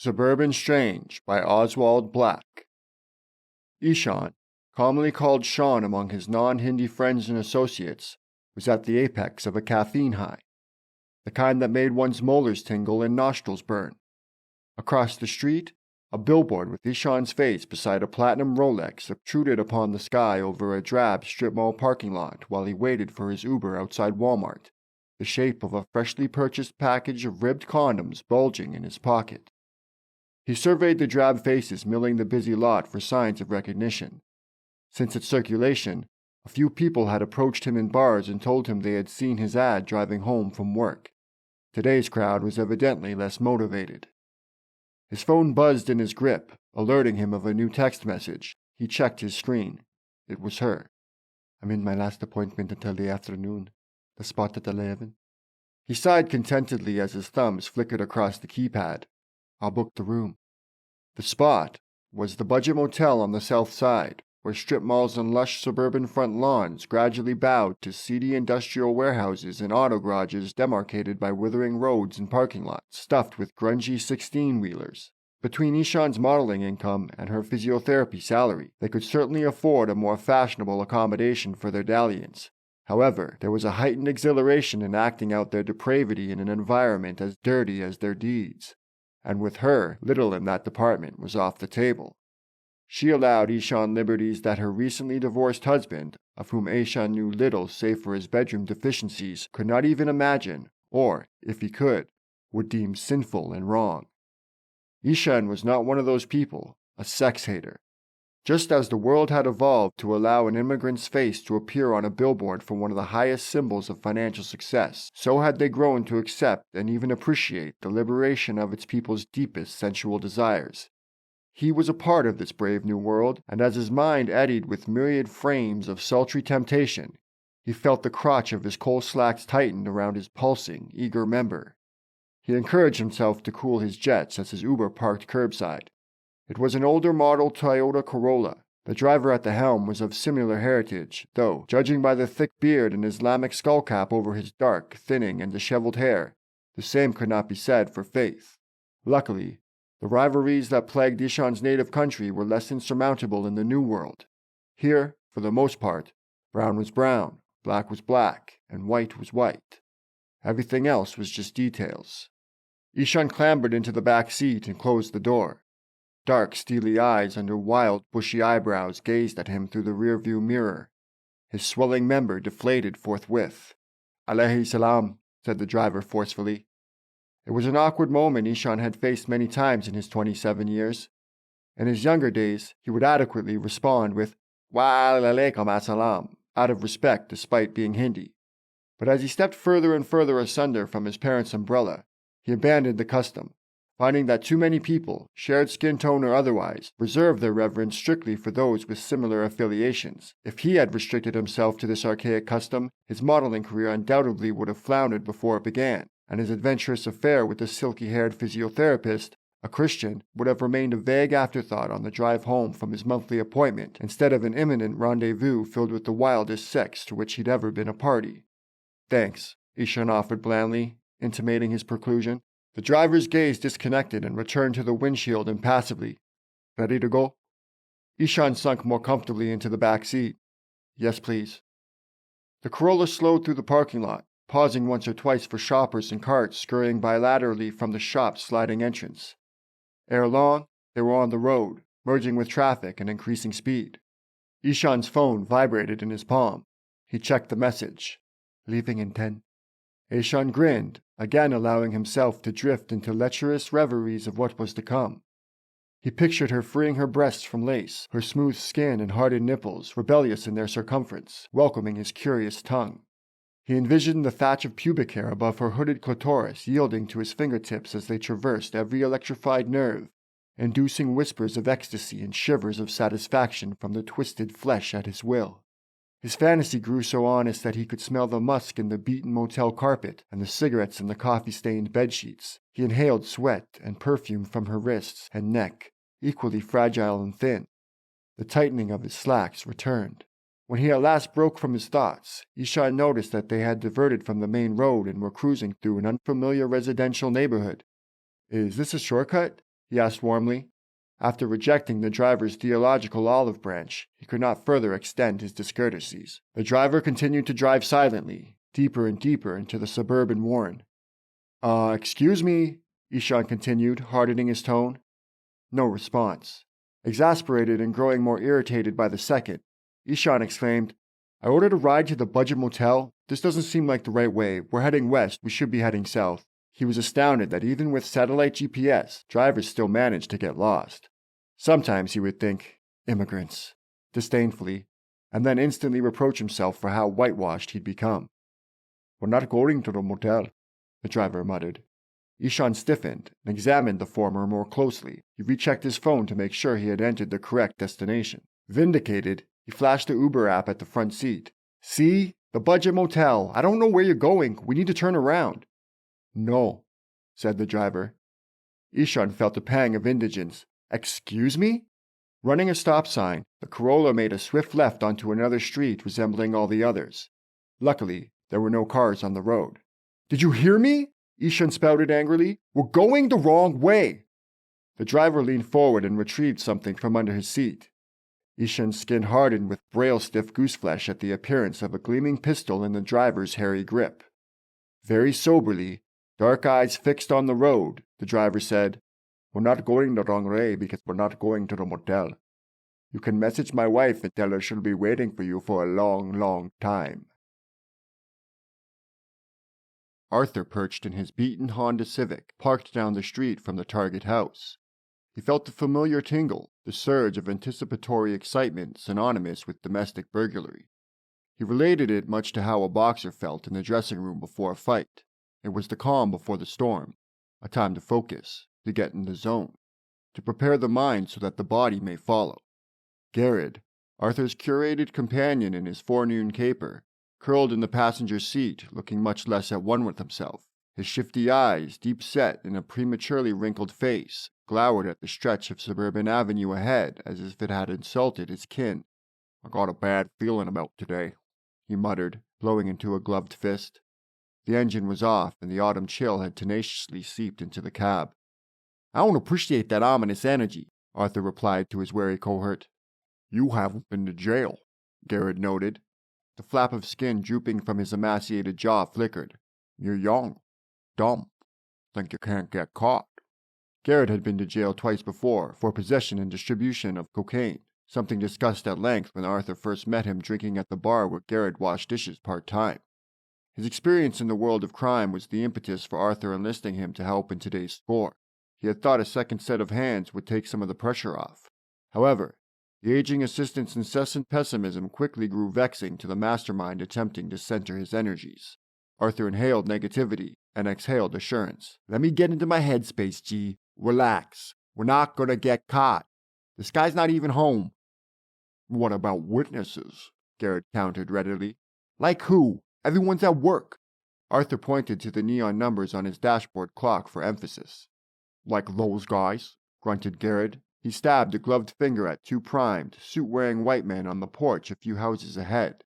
Suburban Strange by Oswald Black. Ishaan, commonly called Sean among his non-Hindi friends and associates, was at the apex of a caffeine high, the kind that made one's molars tingle and nostrils burn. Across the street, a billboard with Ishaan's face beside a platinum Rolex obtruded upon the sky over a drab strip mall parking lot while he waited for his Uber outside Walmart, the shape of a freshly purchased package of ribbed condoms bulging in his pocket. He surveyed the drab faces milling the busy lot for signs of recognition. Since its circulation, a few people had approached him in bars and told him they had seen his ad driving home from work. Today's crowd was evidently less motivated. His phone buzzed in his grip, alerting him of a new text message. He checked his screen. It was her. "I'm in my last appointment until the afternoon. The spot at 11. He sighed contentedly as his thumbs flickered across the keypad. "I'll book the room." The spot was the budget motel on the south side, where strip malls and lush suburban front lawns gradually bowed to seedy industrial warehouses and auto garages demarcated by withering roads and parking lots stuffed with grungy 16-wheelers. Between Ishaan's modeling income and her physiotherapy salary, they could certainly afford a more fashionable accommodation for their dalliance. However, there was a heightened exhilaration in acting out their depravity in an environment as dirty as their deeds. And with her, little in that department was off the table. She allowed Ishaan liberties that her recently divorced husband, of whom Ishaan knew little save for his bedroom deficiencies, could not even imagine, or, if he could, would deem sinful and wrong. Ishaan was not one of those people, a sex hater. Just as the world had evolved to allow an immigrant's face to appear on a billboard for one of the highest symbols of financial success, so had they grown to accept and even appreciate the liberation of its people's deepest sensual desires. He was a part of this brave new world, and as his mind eddied with myriad frames of sultry temptation, he felt the crotch of his coal slacks tighten around his pulsing, eager member. He encouraged himself to cool his jets as his Uber parked curbside. It was an older model Toyota Corolla. The driver at the helm was of similar heritage, though, judging by the thick beard and Islamic skullcap over his dark, thinning, and disheveled hair, the same could not be said for Faith. Luckily, the rivalries that plagued Ishaan's native country were less insurmountable in the New World. Here, for the most part, brown was brown, black was black, and white was white. Everything else was just details. Ishaan clambered into the back seat and closed the door. Dark, steely eyes under wild, bushy eyebrows gazed at him through the rearview mirror. His swelling member deflated forthwith. "Alayhi salam," said the driver forcefully. It was an awkward moment Ishaan had faced many times in his 27 years. In his younger days, he would adequately respond with "Wa alaykum assalam," out of respect despite being Hindi. But as he stepped further and further asunder from his parents' umbrella, he abandoned the custom, finding that too many people, shared skin tone or otherwise, reserved their reverence strictly for those with similar affiliations. If he had restricted himself to this archaic custom, his modeling career undoubtedly would have floundered before it began, and his adventurous affair with the silky-haired physiotherapist, a Christian, would have remained a vague afterthought on the drive home from his monthly appointment, instead of an imminent rendezvous filled with the wildest sex to which he'd ever been a party. "Thanks," Ishaan offered blandly, intimating his preclusion. The driver's gaze disconnected and returned to the windshield impassively. "Ready to go?" Ishaan sunk more comfortably into the back seat. "Yes, please." The Corolla slowed through the parking lot, pausing once or twice for shoppers and carts scurrying bilaterally from the shop's sliding entrance. Ere long, they were on the road, merging with traffic and increasing speed. Ishaan's phone vibrated in his palm. He checked the message. "Leaving in 10. Ishaan grinned, again allowing himself to drift into lecherous reveries of what was to come. He pictured her freeing her breasts from lace, her smooth skin and hardened nipples, rebellious in their circumference, welcoming his curious tongue. He envisioned the thatch of pubic hair above her hooded clitoris yielding to his fingertips as they traversed every electrified nerve, inducing whispers of ecstasy and shivers of satisfaction from the twisted flesh at his will. His fantasy grew so honest that he could smell the musk in the beaten motel carpet and the cigarettes in the coffee-stained bedsheets. He inhaled sweat and perfume from her wrists and neck, equally fragile and thin. The tightening of his slacks returned. When he at last broke from his thoughts, Ishaan noticed that they had diverted from the main road and were cruising through an unfamiliar residential neighborhood. "Is this a shortcut?" he asked warmly. After rejecting the driver's theological olive branch, he could not further extend his discourtesies. The driver continued to drive silently, deeper and deeper into the suburban warren. Excuse me, Ishaan continued, hardening his tone. No response. Exasperated and growing more irritated by the second, Ishaan exclaimed, I ordered a ride to the budget motel. This doesn't seem like the right way. We're heading west. We should be heading south. He was astounded that even with satellite GPS, drivers still managed to get lost. Sometimes he would think, immigrants, disdainfully, and then instantly reproach himself for how whitewashed he'd become. We're not going to the motel, the driver muttered. Ishaan stiffened and examined the former more closely. He rechecked his phone to make sure he had entered the correct destination. Vindicated, he flashed the Uber app at the front seat. See? The budget motel. I don't know where you're going. We need to turn around. No, said the driver. Ishaan felt a pang of indigence. Excuse me? Running a stop sign, the Corolla made a swift left onto another street resembling all the others. Luckily, there were no cars on the road. Did you hear me? Ishaan spouted angrily. We're going the wrong way. The driver leaned forward and retrieved something from under his seat. Ishaan's skin hardened with braille-stiff gooseflesh at the appearance of a gleaming pistol in the driver's hairy grip. Very soberly, dark eyes fixed on the road, the driver said, We're not going the wrong way because we're not going to the motel. You can message my wife and tell her she'll be waiting for you for a long, long time. Arthur perched in his beaten Honda Civic, parked down the street from the target house. He felt the familiar tingle, the surge of anticipatory excitement synonymous with domestic burglary. He related it much to how a boxer felt in the dressing room before a fight. It was the calm before the storm, a time to focus, to get in the zone, to prepare the mind so that the body may follow. Garred, Arthur's curated companion in his forenoon caper, curled in the passenger seat, looking much less at one with himself. His shifty eyes, deep set in a prematurely wrinkled face, glowered at the stretch of suburban avenue ahead as if it had insulted his kin. I got a bad feeling about today, he muttered, blowing into a gloved fist. The engine was off, and the autumn chill had tenaciously seeped into the cab. I don't appreciate that ominous energy, Arthur replied to his wary cohort. You haven't been to jail, Garred noted. The flap of skin drooping from his emaciated jaw flickered. You're young, dumb, think you can't get caught. Garred had been to jail twice before for possession and distribution of cocaine, something discussed at length when Arthur first met him drinking at the bar where Garred washed dishes part-time. His experience in the world of crime was the impetus for Arthur enlisting him to help in today's score. He had thought a second set of hands would take some of the pressure off. However, the aging assistant's incessant pessimism quickly grew vexing to the mastermind attempting to center his energies. Arthur inhaled negativity and exhaled assurance. Let me get into my headspace, G. Relax. We're not gonna get caught. This guy's not even home. What about witnesses? Garred countered readily. Like who? Everyone's at work. Arthur pointed to the neon numbers on his dashboard clock for emphasis. Like those guys, grunted Garred. He stabbed a gloved finger at two primed, suit-wearing white men on the porch a few houses ahead,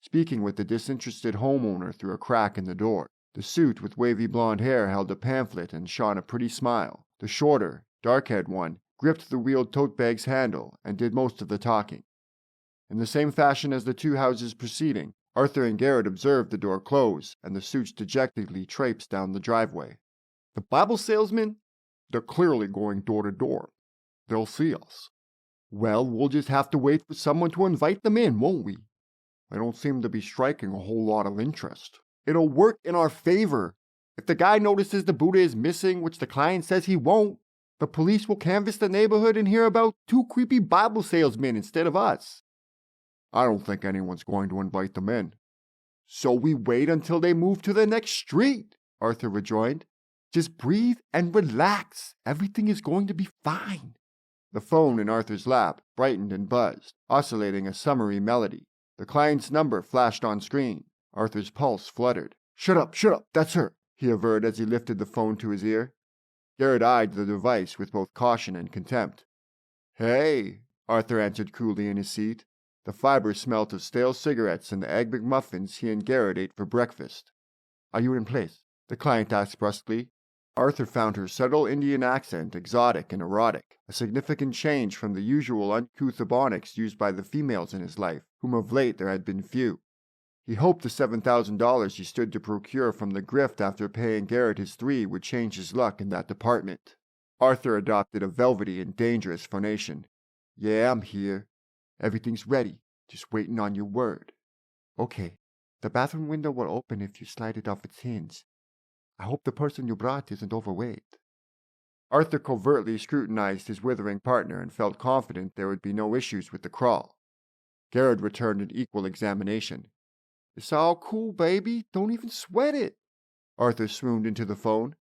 speaking with the disinterested homeowner through a crack in the door. The suit with wavy blonde hair held a pamphlet and shone a pretty smile. The shorter, dark-haired one gripped the wheeled tote bag's handle and did most of the talking. In the same fashion as the two houses preceding, Arthur and Garred observed the door close and the suits dejectedly traipsed down the driveway. The Bible salesmen? They're clearly going door to door. They'll see us. Well, we'll just have to wait for someone to invite them in, won't we? They don't seem to be striking a whole lot of interest. It'll work in our favor. If the guy notices the Buddha is missing, which the client says he won't, the police will canvass the neighborhood and hear about two creepy Bible salesmen instead of us. I don't think anyone's going to invite them in. So we wait until they move to the next street, Arthur rejoined. Just breathe and relax. Everything is going to be fine. The phone in Arthur's lap brightened and buzzed, oscillating a summery melody. The client's number flashed on screen. Arthur's pulse fluttered. Shut up, that's her, he averred as he lifted the phone to his ear. Garred eyed the device with both caution and contempt. Hey, Arthur answered coolly in his seat. The fiber smelt of stale cigarettes and the egg McMuffins he and Garred ate for breakfast. Are you in place? The client asked brusquely. Arthur found her subtle Indian accent exotic and erotic, a significant change from the usual uncouth ebonics used by the females in his life, whom of late there had been few. He hoped the $7,000 he stood to procure from the grift after paying Garred his $3 would change his luck in that department. Arthur adopted a velvety and dangerous phonation. "Yeah, I'm here. Everything's ready. Just waiting on your word." "Okay. The bathroom window will open if you slide it off its hinge. I hope the person you brought isn't overweight." Arthur covertly scrutinized his withering partner and felt confident there would be no issues with the crawl. Garred returned an equal examination. "It's all cool, baby. Don't even sweat it." Arthur swooned into the phone.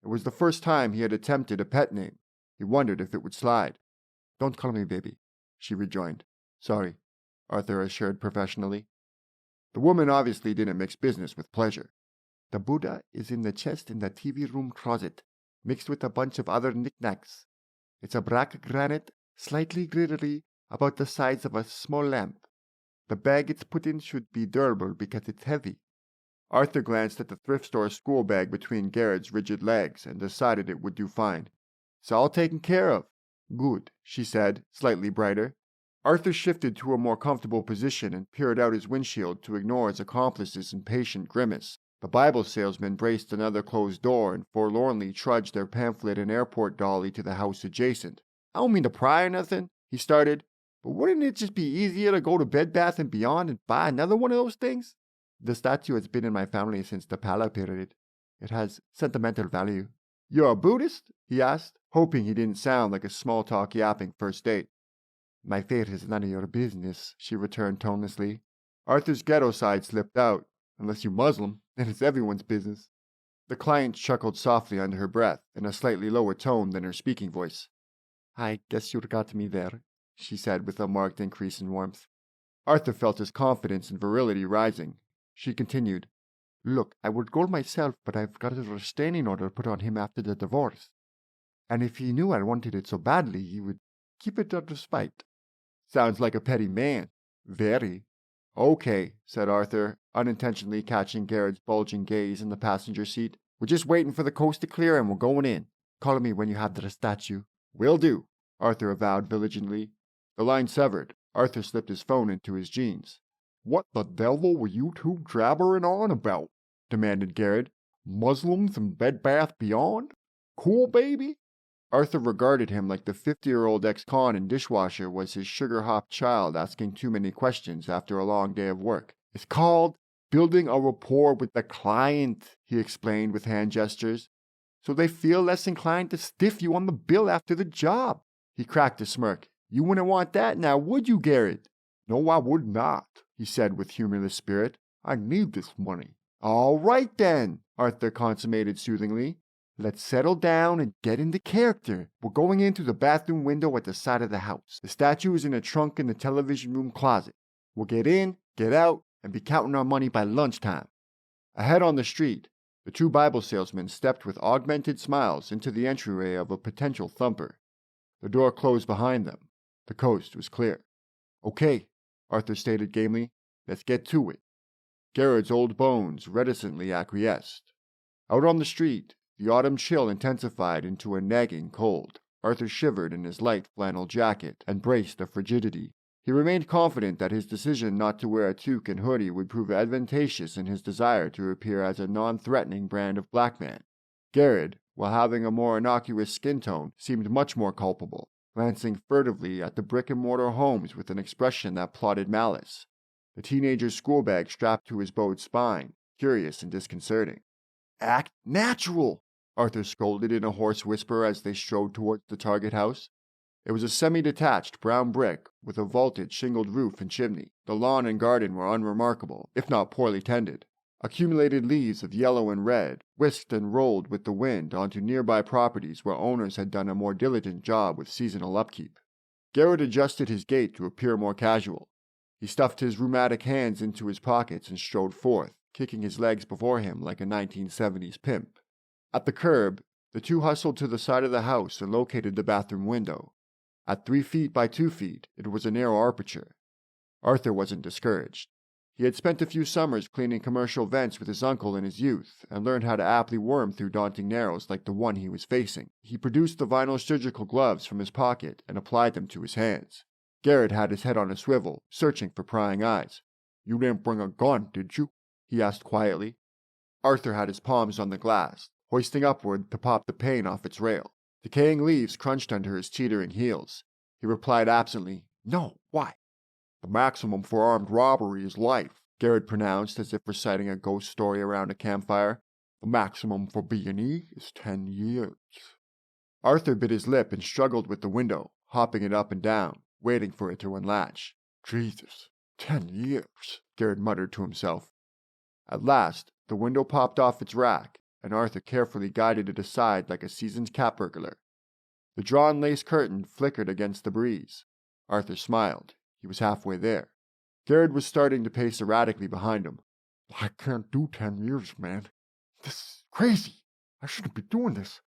It was the first time he had attempted a pet name. He wondered if it would slide. "Don't call me baby," she rejoined. "Sorry," Arthur assured professionally. The woman obviously didn't mix business with pleasure. "The Buddha is in the chest in the TV room closet, mixed with a bunch of other knickknacks. It's a black granite, slightly glittery, about the size of a small lamp. The bag it's put in should be durable because it's heavy." Arthur glanced at the thrift store school bag between Garrett's rigid legs and decided it would do fine. "It's all taken care of." "Good," she said, slightly brighter. Arthur shifted to a more comfortable position and peered out his windshield to ignore his accomplice's impatient grimace. The Bible salesman braced another closed door and forlornly trudged their pamphlet and airport dolly to the house adjacent. "I don't mean to pry or nothing," he started, "but wouldn't it just be easier to go to Bed Bath & Beyond and buy another one of those things? The statue has been in my family since the Pala period. It has sentimental value." "You're a Buddhist?" he asked, hoping he didn't sound like a small-talk yapping first date. "My faith is none of your business," she returned tonelessly. Arthur's ghetto side slipped out. "Unless you're Muslim, then it's everyone's business." The client chuckled softly under her breath in a slightly lower tone than her speaking voice. "I guess you got me there," she said with a marked increase in warmth. Arthur felt his confidence and virility rising. She continued, "Look, I would go myself, but I've got a restraining order put on him after the divorce. And if he knew I wanted it so badly, he would keep it under spite." "Sounds like a petty man." "Very." "Okay," said Arthur, unintentionally catching Garrett's bulging gaze in the passenger seat. "We're just waiting for the coast to clear and we're going in. Call me when you have the statue." "Will do," Arthur avowed vigilantly. The line severed. Arthur slipped his phone into his jeans. "What the devil were you two jabbering on about?" demanded Garred. "Muslims and Bed Bath Beyond? Cool, baby?" Arthur regarded him like the 50-year-old ex-con and dishwasher was his sugar-hopped child asking too many questions after a long day of work. "It's called building a rapport with the client," he explained with hand gestures, "so they feel less inclined to stiff you on the bill after the job." He cracked a smirk. "You wouldn't want that now, would you, Garred?" "No, I would not," he said with humorless spirit. "I need this money." "All right, then," Arthur consummated soothingly. "Let's settle down and get into character. We're going in through the bathroom window at the side of the house. The statue is in a trunk in the television room closet. We'll get in, get out, and be counting our money by lunchtime." Ahead on the street, the two Bible salesmen stepped with augmented smiles into the entryway of a potential thumper. The door closed behind them. The coast was clear. "Okay," Arthur stated gamely. "Let's get to it." Garrett's old bones reticently acquiesced. Out on the street, the autumn chill intensified into a nagging cold. Arthur shivered in his light flannel jacket and braced the frigidity. He remained confident that his decision not to wear a toque and hoodie would prove advantageous in his desire to appear as a non-threatening brand of black man. Garred, while having a more innocuous skin tone, seemed much more culpable, glancing furtively at the brick-and-mortar homes with an expression that plotted malice. The teenager's school bag strapped to his bowed spine, curious and disconcerting. "Act natural!" Arthur scolded in a hoarse whisper as they strode towards the target house. It was a semi-detached brown brick with a vaulted shingled roof and chimney. The lawn and garden were unremarkable, if not poorly tended. Accumulated leaves of yellow and red whisked and rolled with the wind onto nearby properties where owners had done a more diligent job with seasonal upkeep. Garred adjusted his gait to appear more casual. He stuffed his rheumatic hands into his pockets and strode forth, kicking his legs before him like a 1970s pimp. At the curb, the two hustled to the side of the house and located the bathroom window. At 3 feet by 2 feet, it was a narrow aperture. Arthur wasn't discouraged. He had spent a few summers cleaning commercial vents with his uncle in his youth and learned how to aptly worm through daunting narrows like the one he was facing. He produced the vinyl surgical gloves from his pocket and applied them to his hands. Garred had his head on a swivel, searching for prying eyes. "You didn't bring a gun, did you?" he asked quietly. Arthur had his palms on the glass, hoisting upward to pop the pane off its rail. Decaying leaves crunched under his teetering heels. He replied absently, "No, why?" "The maximum for armed robbery is life," Garred pronounced as if reciting a ghost story around a campfire. "The maximum for B&E is 10 years. Arthur bit his lip and struggled with the window, hopping it up and down, waiting for it to unlatch. "Jesus, 10 years," Garred muttered to himself. At last, the window popped off its rack, and Arthur carefully guided it aside like a seasoned cat burglar. The drawn lace curtain flickered against the breeze. Arthur smiled. He was halfway there. Garred was starting to pace erratically behind him. "I can't do 10 years, man. This is crazy. I shouldn't be doing this.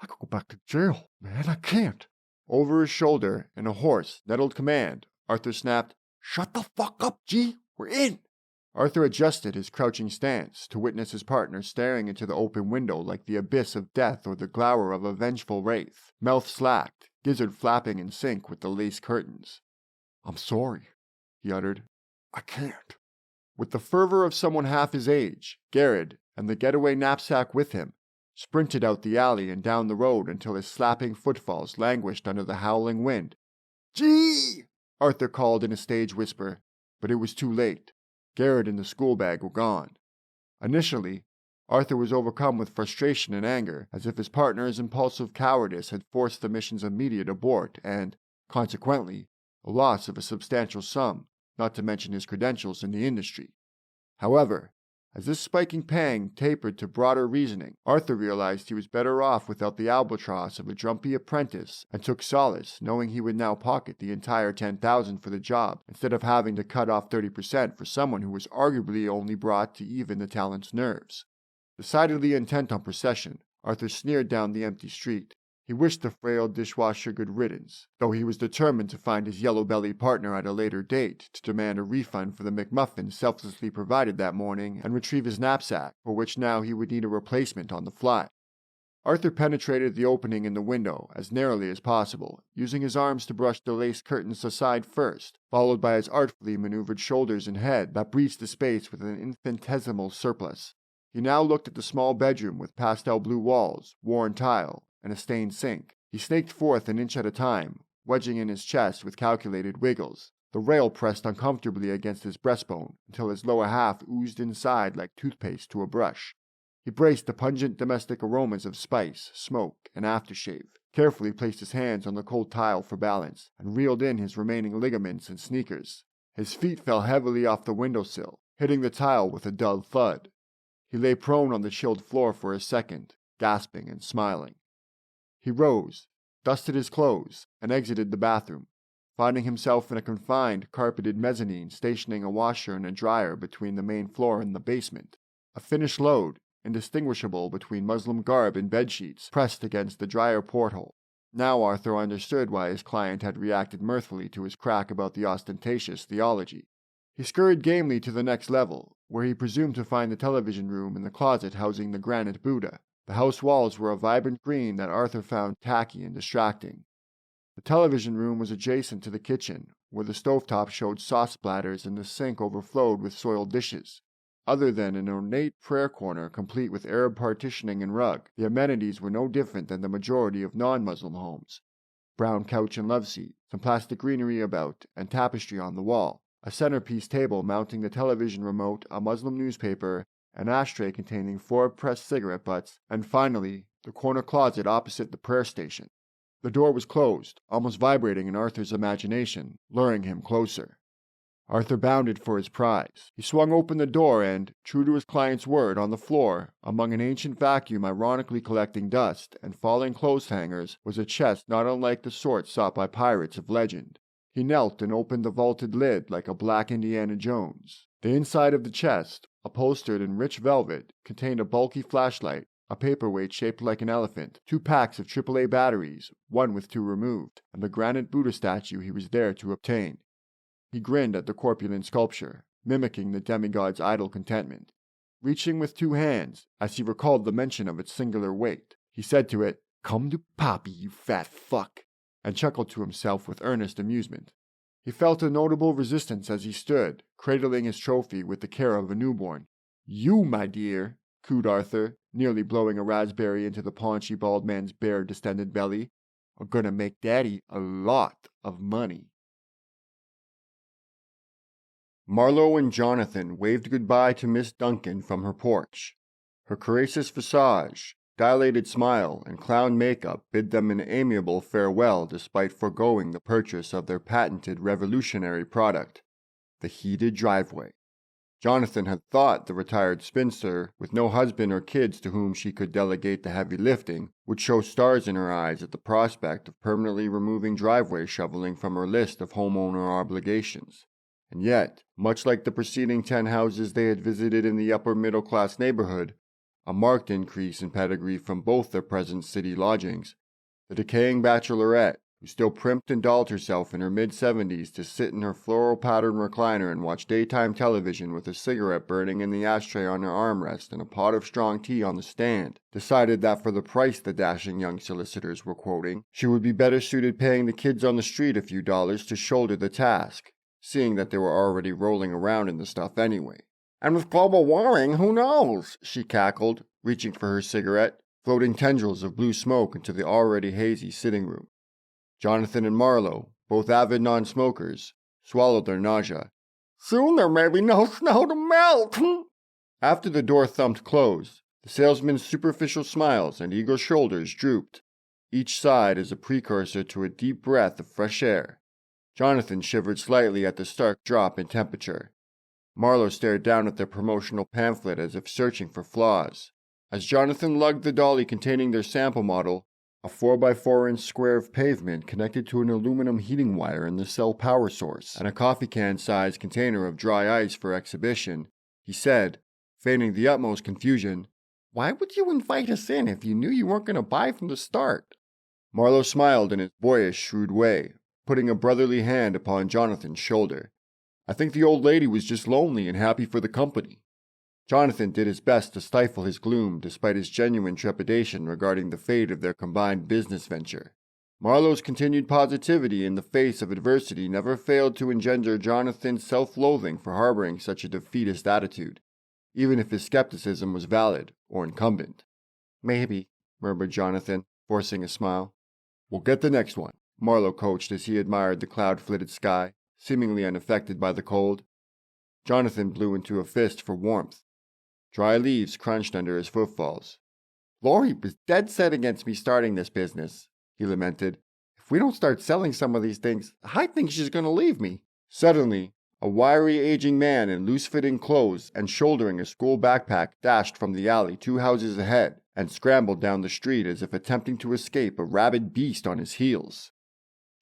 I could go back to jail, man. I can't." Over his shoulder, in a hoarse, nettled command, Arthur snapped, "Shut the fuck up, G! We're in!" Arthur adjusted his crouching stance to witness his partner staring into the open window like the abyss of death or the glower of a vengeful wraith, mouth slacked, gizzard flapping in sync with the lace curtains. "I'm sorry," he uttered. "I can't." With the fervor of someone half his age, Garred, and the getaway knapsack with him, sprinted out the alley and down the road until his slapping footfalls languished under the howling wind. "Gee!" Arthur called in a stage whisper, but it was too late. Garred and the school bag were gone. Initially, Arthur was overcome with frustration and anger, as if his partner's impulsive cowardice had forced the mission's immediate abort and, consequently, a loss of a substantial sum, not to mention his credentials in the industry. However, as this spiking pang tapered to broader reasoning, Arthur realized he was better off without the albatross of a drumpy apprentice and took solace knowing he would now pocket the entire $10,000 for the job instead of having to cut off 30% for someone who was arguably only brought to even the talent's nerves. Decidedly intent on procession, Arthur sneered down the empty street. He wished the frail dishwasher good riddance, though he was determined to find his yellow-bellied partner at a later date to demand a refund for the McMuffin selflessly provided that morning and retrieve his knapsack, for which now he would need a replacement on the fly. Arthur penetrated the opening in the window as narrowly as possible, using his arms to brush the lace curtains aside first, followed by his artfully maneuvered shoulders and head that breached the space with an infinitesimal surplus. He now looked at the small bedroom with pastel blue walls, worn tile, and a stained sink. He snaked forth an inch at a time, wedging in his chest with calculated wiggles. The rail pressed uncomfortably against his breastbone until his lower half oozed inside like toothpaste to a brush. He braced the pungent domestic aromas of spice, smoke, and aftershave, carefully placed his hands on the cold tile for balance, and reeled in his remaining ligaments and sneakers. His feet fell heavily off the windowsill, hitting the tile with a dull thud. He lay prone on the chilled floor for a second, gasping and smiling. He rose, dusted his clothes, and exited the bathroom, finding himself in a confined, carpeted mezzanine stationing a washer and a dryer between the main floor and the basement. A finished load, indistinguishable between muslin garb and bedsheets, pressed against the dryer porthole. Now Arthur understood why his client had reacted mirthfully to his crack about the ostentatious theology. He scurried gamely to the next level, where he presumed to find the television room and the closet housing the granite Buddha. The house walls were a vibrant green that Arthur found tacky and distracting. The television room was adjacent to the kitchen, where the stovetop showed sauce splatters and the sink overflowed with soiled dishes. Other than an ornate prayer corner complete with Arab partitioning and rug, the amenities were no different than the majority of non-Muslim homes. Brown couch and love seat, some plastic greenery about, and tapestry on the wall, a centerpiece table mounting the television remote, a Muslim newspaper, an ashtray containing 4 pressed cigarette butts, and finally, the corner closet opposite the prayer station. The door was closed, almost vibrating in Arthur's imagination, luring him closer. Arthur bounded for his prize. He swung open the door and, true to his client's word, on the floor, among an ancient vacuum ironically collecting dust and falling clothes hangers, was a chest not unlike the sort sought by pirates of legend. He knelt and opened the vaulted lid like a black Indiana Jones. The inside of the chest, upholstered in rich velvet, contained a bulky flashlight, a paperweight shaped like an elephant, 2 packs of AAA batteries, one with 2 removed, and the granite Buddha statue he was there to obtain. He grinned at the corpulent sculpture, mimicking the demigod's idle contentment. Reaching with 2 hands, as he recalled the mention of its singular weight, he said to it, "Come to Poppy, you fat fuck," and chuckled to himself with earnest amusement. He felt a notable resistance as he stood, cradling his trophy with the care of a newborn. "You, my dear," cooed Arthur, nearly blowing a raspberry into the paunchy bald man's bare, distended belly, "are gonna make Daddy a lot of money." Marlo and Jonathan waved goodbye to Miss Duncan from her porch. Her gracious visage, dilated smile, and clown makeup bid them an amiable farewell despite foregoing the purchase of their patented revolutionary product, the heated driveway. Jonathan had thought the retired spinster, with no husband or kids to whom she could delegate the heavy lifting, would show stars in her eyes at the prospect of permanently removing driveway shoveling from her list of homeowner obligations. And yet, much like the preceding 10 houses they had visited in the upper middle-class neighborhood, a marked increase in pedigree from both their present city lodgings, the decaying bachelorette, who still primped and dolled herself in her mid-70s to sit in her floral-patterned recliner and watch daytime television with a cigarette burning in the ashtray on her armrest and a pot of strong tea on the stand, decided that for the price the dashing young solicitors were quoting, she would be better suited paying the kids on the street a few dollars to shoulder the task, seeing that they were already rolling around in the stuff anyway. "And with global warming, who knows?" she cackled, reaching for her cigarette, floating tendrils of blue smoke into the already hazy sitting room. Jonathan and Marlo, both avid non-smokers, swallowed their nausea. "Soon there may be no snow to melt." After the door thumped close, the salesman's superficial smiles and eager shoulders drooped, each side as a precursor to a deep breath of fresh air. Jonathan shivered slightly at the stark drop in temperature. Marlo stared down at their promotional pamphlet as if searching for flaws. As Jonathan lugged the dolly containing their sample model, a 4x4-inch square of pavement connected to an aluminum heating wire in the cell power source, and a coffee can-sized container of dry ice for exhibition, he said, feigning the utmost confusion, "Why would you invite us in if you knew you weren't going to buy from the start?" Marlo smiled in his boyish, shrewd way, putting a brotherly hand upon Jonathan's shoulder. "I think the old lady was just lonely and happy for the company." Jonathan did his best to stifle his gloom despite his genuine trepidation regarding the fate of their combined business venture. Marlo's continued positivity in the face of adversity never failed to engender Jonathan's self-loathing for harboring such a defeatist attitude, even if his skepticism was valid or incumbent. "Maybe," murmured Jonathan, forcing a smile. "We'll get the next one," Marlo coached as he admired the cloud-flitted sky, seemingly unaffected by the cold. Jonathan blew into a fist for warmth. Dry leaves crunched under his footfalls. "Laurie was dead set against me starting this business," he lamented. "If we don't start selling some of these things, I think she's going to leave me." Suddenly, a wiry aging man in loose-fitting clothes and shouldering a school backpack dashed from the alley 2 houses ahead and scrambled down the street as if attempting to escape a rabid beast on his heels.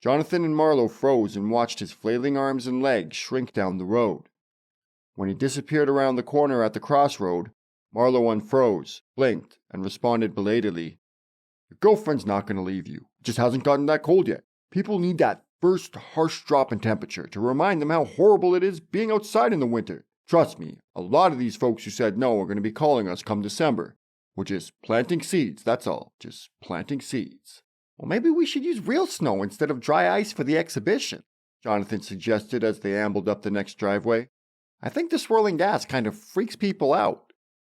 Jonathan and Marlo froze and watched his flailing arms and legs shrink down the road. When he disappeared around the corner at the crossroad, Marlo unfroze, blinked, and responded belatedly, "Your girlfriend's not going to leave you. It just hasn't gotten that cold yet. People need that first harsh drop in temperature to remind them how horrible it is being outside in the winter. Trust me, a lot of these folks who said no are going to be calling us come December. We're just planting seeds, that's all. Just planting seeds." "Well, maybe we should use real snow instead of dry ice for the exhibition," Jonathan suggested as they ambled up the next driveway. "I think the swirling gas kind of freaks people out."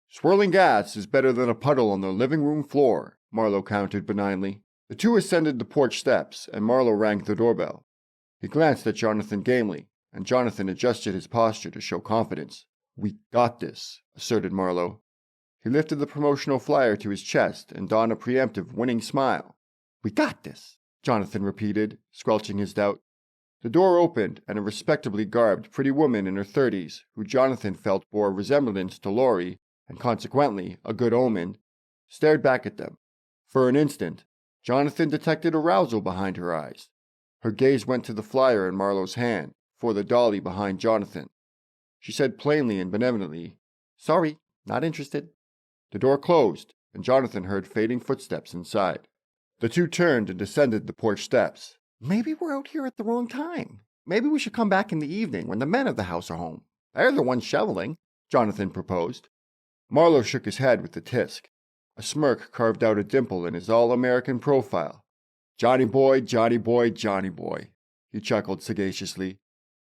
"Swirling gas is better than a puddle on the living room floor," Marlo countered benignly. The two ascended the porch steps, and Marlo rang the doorbell. He glanced at Jonathan gamely, and Jonathan adjusted his posture to show confidence. "We got this," asserted Marlo. He lifted the promotional flyer to his chest and donned a preemptive, winning smile. "We got this," Jonathan repeated, squelching his doubt. The door opened, and a respectably garbed pretty woman in her 30s, who Jonathan felt bore a resemblance to Laurie, and consequently a good omen, stared back at them. For an instant, Jonathan detected arousal behind her eyes. Her gaze went to the flyer in Marlo's hand, for the dolly behind Jonathan. She said plainly and benevolently, "Sorry, not interested." The door closed, and Jonathan heard fading footsteps inside. The two turned and descended the porch steps. "Maybe we're out here at the wrong time. Maybe we should come back in the evening when the men of the house are home," They're the ones shoveling, Jonathan proposed. Marlow shook his head with a tisk. A smirk carved out a dimple in his all-American profile. Johnny boy, Johnny boy, Johnny boy, he chuckled sagaciously.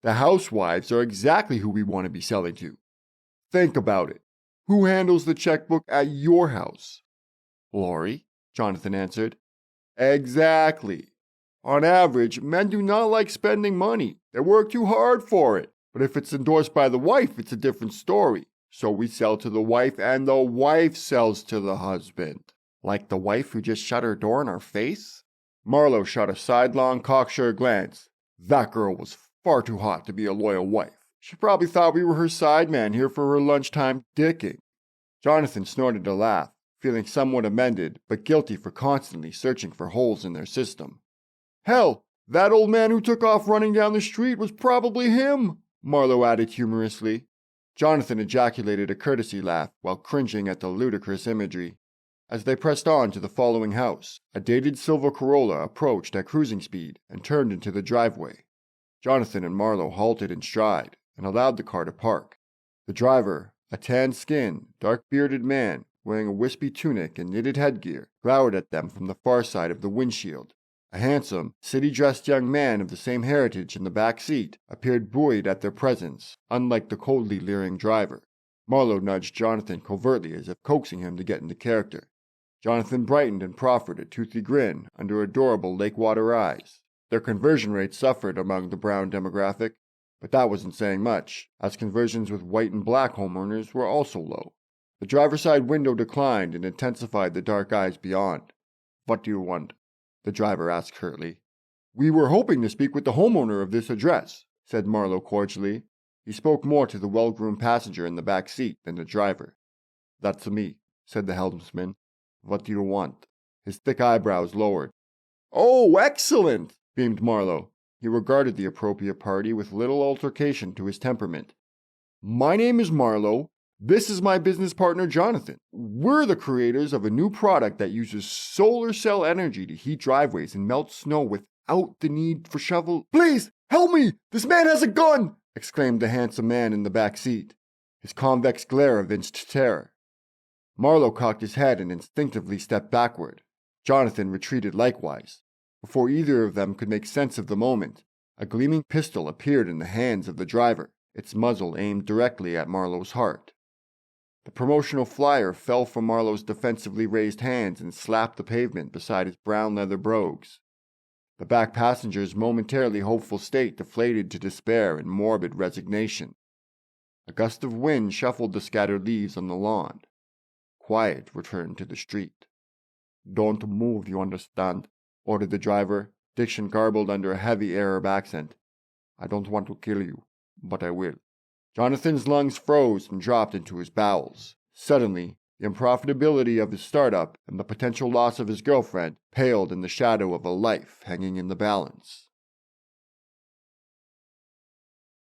The housewives are exactly who we want to be selling to. Think about it. Who handles the checkbook at your house? Laurie, Jonathan answered. Exactly. On average, men do not like spending money. They work too hard for it. But if it's endorsed by the wife, it's a different story. So we sell to the wife, and the wife sells to the husband. Like the wife who just shut her door in our face? Marlow shot a sidelong, cocksure glance. That girl was far too hot to be a loyal wife. She probably thought we were her sideman here for her lunchtime dicking. Jonathan snorted a laugh, feeling somewhat amended, but guilty for constantly searching for holes in their system. Hell, that old man who took off running down the street was probably him, Marlow added humorously. Jonathan ejaculated a courtesy laugh while cringing at the ludicrous imagery. As they pressed on to the following house, a dated silver Corolla approached at cruising speed and turned into the driveway. Jonathan and Marlow halted in stride and allowed the car to park. The driver, a tan-skinned, dark-bearded man wearing a wispy tunic and knitted headgear, glowered at them from the far side of the windshield. A handsome, city-dressed young man of the same heritage in the back seat appeared buoyed at their presence, unlike the coldly leering driver. Marlow nudged Jonathan covertly as if coaxing him to get into character. Jonathan brightened and proffered a toothy grin under adorable lake-water eyes. Their conversion rate suffered among the brown demographic, but that wasn't saying much, as conversions with white and black homeowners were also low. The driver's side window declined and intensified the dark eyes beyond. What do you want? The driver asked curtly. We were hoping to speak with the homeowner of this address, said Marlow cordially. He spoke more to the well-groomed passenger in the back seat than the driver. That's me, said the helmsman. What do you want? His thick eyebrows lowered. Oh, excellent, beamed Marlow. He regarded the appropriate party with little altercation to his temperament. My name is Marlow. This is my business partner, Jonathan. We're the creators of a new product that uses solar cell energy to heat driveways and melt snow without the need for shovel. Please, help me! This man has a gun! Exclaimed the handsome man in the back seat. His convex glare evinced terror. Marlow cocked his head and instinctively stepped backward. Jonathan retreated likewise. Before either of them could make sense of the moment, a gleaming pistol appeared in the hands of the driver, its muzzle aimed directly at Marlow's heart. The promotional flyer fell from Marlow's defensively raised hands and slapped the pavement beside his brown leather brogues. The back passenger's momentarily hopeful state deflated to despair and morbid resignation. A gust of wind shuffled the scattered leaves on the lawn. Quiet returned to the street. Don't move, you understand, ordered the driver, diction garbled under a heavy Arab accent. I don't want to kill you, but I will. Jonathan's lungs froze and dropped into his bowels. Suddenly, the unprofitability of his startup and the potential loss of his girlfriend paled in the shadow of a life hanging in the balance.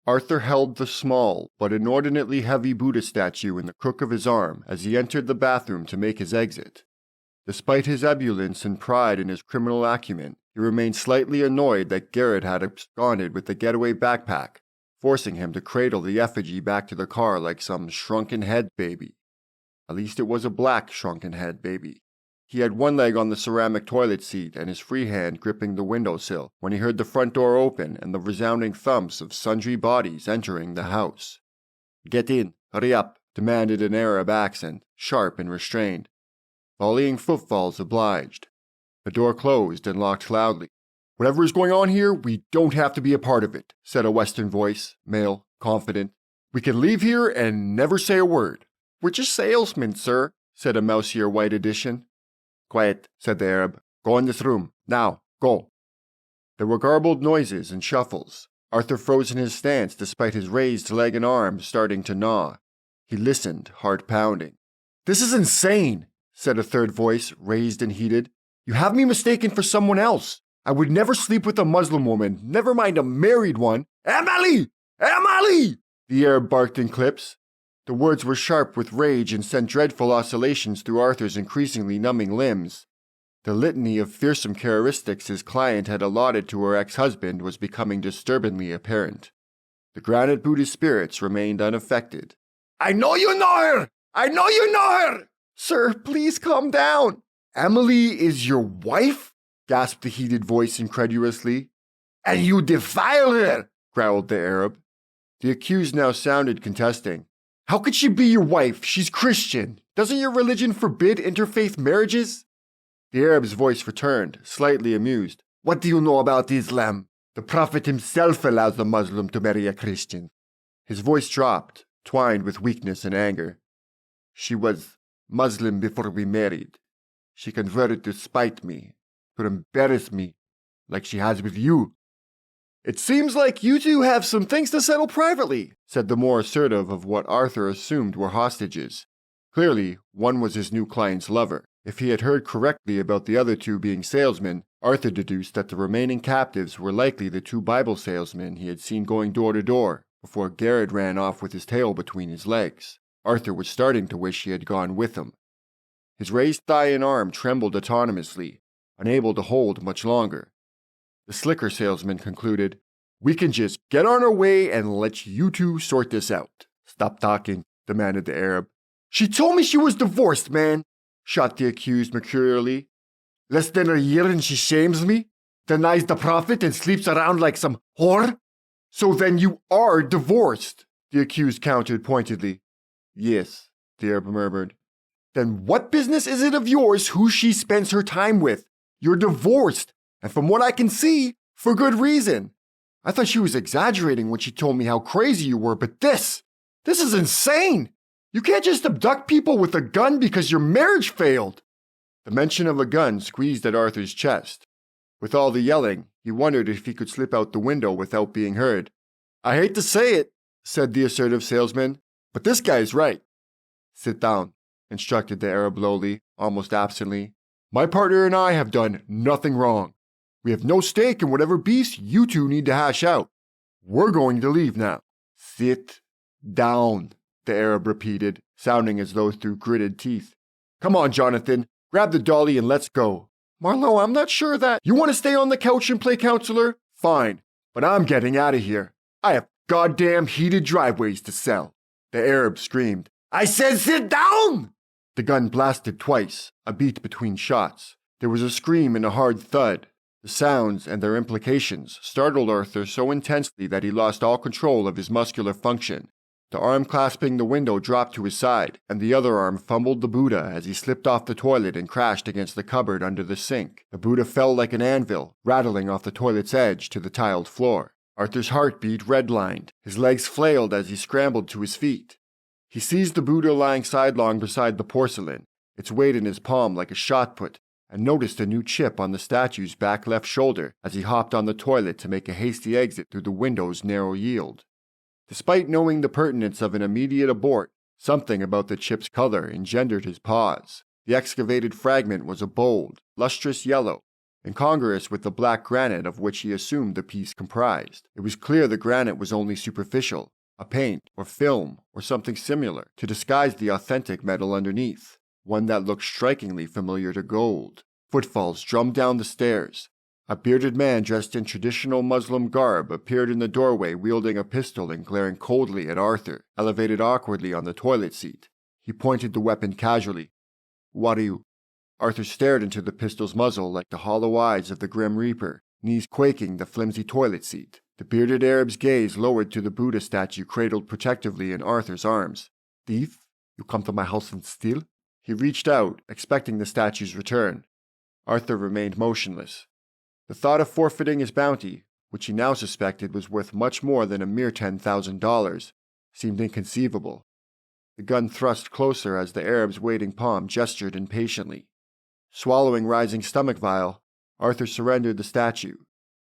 Arthur held the small but inordinately heavy Buddha statue in the crook of his arm as he entered the bathroom to make his exit. Despite his ebullience and pride in his criminal acumen, he remained slightly annoyed that Garred had absconded with the getaway backpack, forcing him to cradle the effigy back to the car like some shrunken head baby. At least it was a black shrunken head baby. He had one leg on the ceramic toilet seat and his free hand gripping the windowsill when he heard the front door open and the resounding thumps of sundry bodies entering the house. Get in, hurry up, demanded an Arab accent, sharp and restrained. Volleying footfalls obliged. The door closed and locked loudly. Whatever is going on here, we don't have to be a part of it, said a Western voice, male, confident. We can leave here and never say a word. We're just salesmen, sir, said a mousier white addition. Quiet, said the Arab. Go in this room. Now, go. There were garbled noises and shuffles. Arthur froze in his stance despite his raised leg and arm starting to gnaw. He listened, heart pounding. This is insane, said a third voice, raised and heated. You have me mistaken for someone else. I would never sleep with a Muslim woman, never mind a married one. Emily! Emily! The Arab barked in clips. The words were sharp with rage and sent dreadful oscillations through Arthur's increasingly numbing limbs. The litany of fearsome characteristics his client had allotted to her ex-husband was becoming disturbingly apparent. The granite Buddhist spirits remained unaffected. "I know you know her! I know you know her!" "Sir, please calm down." "Emily is your wife?" gasped the heated voice incredulously. "And you defile her!" growled the Arab. The accused now sounded contesting. "How could she be your wife? She's Christian. Doesn't your religion forbid interfaith marriages?" The Arab's voice returned, slightly amused. "What do you know about Islam? The Prophet himself allows a Muslim to marry a Christian." His voice dropped, twined with weakness and anger. "She was Muslim before we married. She converted to spite me, to embarrass me, like she has with you." "It seems like you two have some things to settle privately," said the more assertive of what Arthur assumed were hostages. Clearly, one was his new client's lover. If he had heard correctly about the other two being salesmen, Arthur deduced that the remaining captives were likely the two Bible salesmen he had seen going door to door before Garred ran off with his tail between his legs. Arthur was starting to wish he had gone with him. His raised thigh and arm trembled autonomously, unable to hold much longer. The slicker salesman concluded, "We can just get on our way and let you two sort this out." "Stop talking," demanded the Arab. "She told me she was divorced, man," shot the accused mercurially. "Less than a year and she shames me, denies the Prophet and sleeps around like some whore." "So then you are divorced," the accused countered pointedly. "Yes," the Arab murmured. "Then what business is it of yours who she spends her time with? You're divorced, and from what I can see, for good reason. I thought she was exaggerating when she told me how crazy you were, but this is insane! You can't just abduct people with a gun because your marriage failed." The mention of a gun squeezed at Arthur's chest. With all the yelling, he wondered if he could slip out the window without being heard. "I hate to say it," said the assertive salesman, "but this guy's right." "Sit down," instructed the Arab lowly, almost absently. "My partner and I have done nothing wrong. We have no stake in whatever beast you two need to hash out. We're going to leave now." "Sit down," the Arab repeated, sounding as though through gritted teeth. "Come on, Jonathan, grab the dolly and let's go." "Marlo, I'm not sure that—" "You want to stay on the couch and play counselor? Fine, but I'm getting out of here. I have goddamn heated driveways to sell." The Arab screamed, "I said sit down!" The gun blasted twice, a beat between shots. There was a scream and a hard thud. The sounds and their implications startled Arthur so intensely that he lost all control of his muscular function. The arm clasping the window dropped to his side, and the other arm fumbled the Buddha as he slipped off the toilet and crashed against the cupboard under the sink. The Buddha fell like an anvil, rattling off the toilet's edge to the tiled floor. Arthur's heartbeat redlined. His legs flailed as he scrambled to his feet. He seized the Buddha lying sidelong beside the porcelain, its weight in his palm like a shot put, and noticed a new chip on the statue's back left shoulder as he hopped on the toilet to make a hasty exit through the window's narrow yield. Despite knowing the pertinence of an immediate abort, something about the chip's color engendered his pause. The excavated fragment was a bold, lustrous yellow, incongruous with the black granite of which he assumed the piece comprised. It was clear the granite was only superficial, a paint or film or something similar, to disguise the authentic metal underneath, one that looked strikingly familiar to gold. Footfalls drummed down the stairs. A bearded man dressed in traditional Muslim garb appeared in the doorway wielding a pistol and glaring coldly at Arthur, elevated awkwardly on the toilet seat. He pointed the weapon casually. "What are you?" Arthur stared into the pistol's muzzle like the hollow eyes of the Grim Reaper, knees quaking the flimsy toilet seat. The bearded Arab's gaze lowered to the Buddha statue cradled protectively in Arthur's arms. "Thief? You come to my house and steal?" He reached out, expecting the statue's return. Arthur remained motionless. The thought of forfeiting his bounty, which he now suspected was worth much more than a mere $10,000, seemed inconceivable. The gun thrust closer as the Arab's waiting palm gestured impatiently. Swallowing rising stomach bile, Arthur surrendered the statue.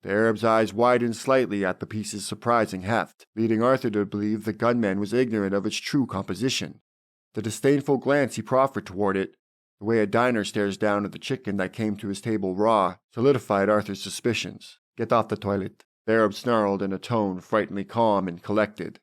The Arab's eyes widened slightly at the piece's surprising heft, leading Arthur to believe the gunman was ignorant of its true composition. The disdainful glance he proffered toward it, the way a diner stares down at the chicken that came to his table raw, solidified Arthur's suspicions. "Get off the toilet," the Arab snarled in a tone frighteningly calm and collected.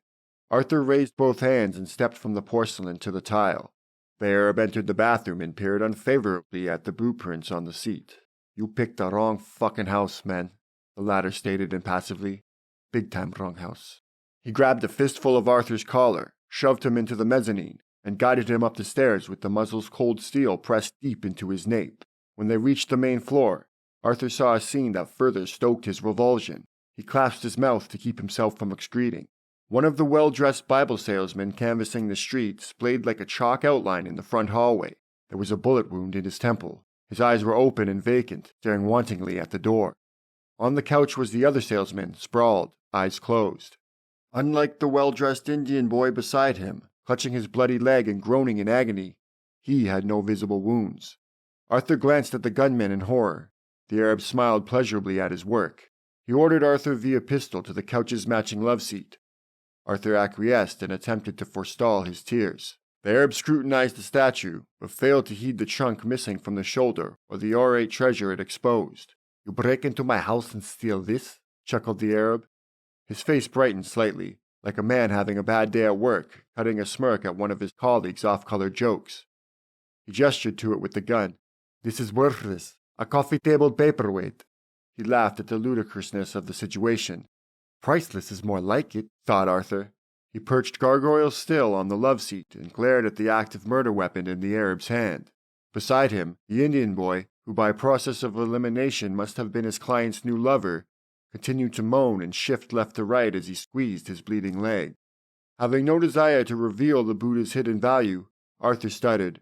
Arthur raised both hands and stepped from the porcelain to the tile. The Arab entered the bathroom and peered unfavorably at the boot prints on the seat. "You picked the wrong fucking house, man," the latter stated impassively. "Big time wrong house." He grabbed a fistful of Arthur's collar, shoved him into the mezzanine, and guided him up the stairs with the muzzle's cold steel pressed deep into his nape. When they reached the main floor, Arthur saw a scene that further stoked his revulsion. He clasped his mouth to keep himself from excreting. One of the well-dressed Bible salesmen canvassing the street splayed like a chalk outline in the front hallway. There was a bullet wound in his temple. His eyes were open and vacant, staring wantingly at the door. On the couch was the other salesman, sprawled, eyes closed. Unlike the well-dressed Indian boy beside him, clutching his bloody leg and groaning in agony, he had no visible wounds. Arthur glanced at the gunman in horror. The Arab smiled pleasurably at his work. He ordered Arthur via pistol to the couch's matching love seat. Arthur acquiesced and attempted to forestall his tears. The Arab scrutinized the statue, but failed to heed the chunk missing from the shoulder or the orate treasure it exposed. "You break into my house and steal this?" chuckled the Arab. His face brightened slightly, like a man having a bad day at work, cutting a smirk at one of his colleagues' off-color jokes. He gestured to it with the gun. "This is worthless. A coffee table paperweight." He laughed at the ludicrousness of the situation. "Priceless is more like it," thought Arthur. He perched gargoyle still on the love seat and glared at the active murder weapon in the Arab's hand. Beside him, the Indian boy, who by process of elimination must have been his client's new lover, continued to moan and shift left to right as he squeezed his bleeding leg. Having no desire to reveal the Buddha's hidden value, Arthur stuttered,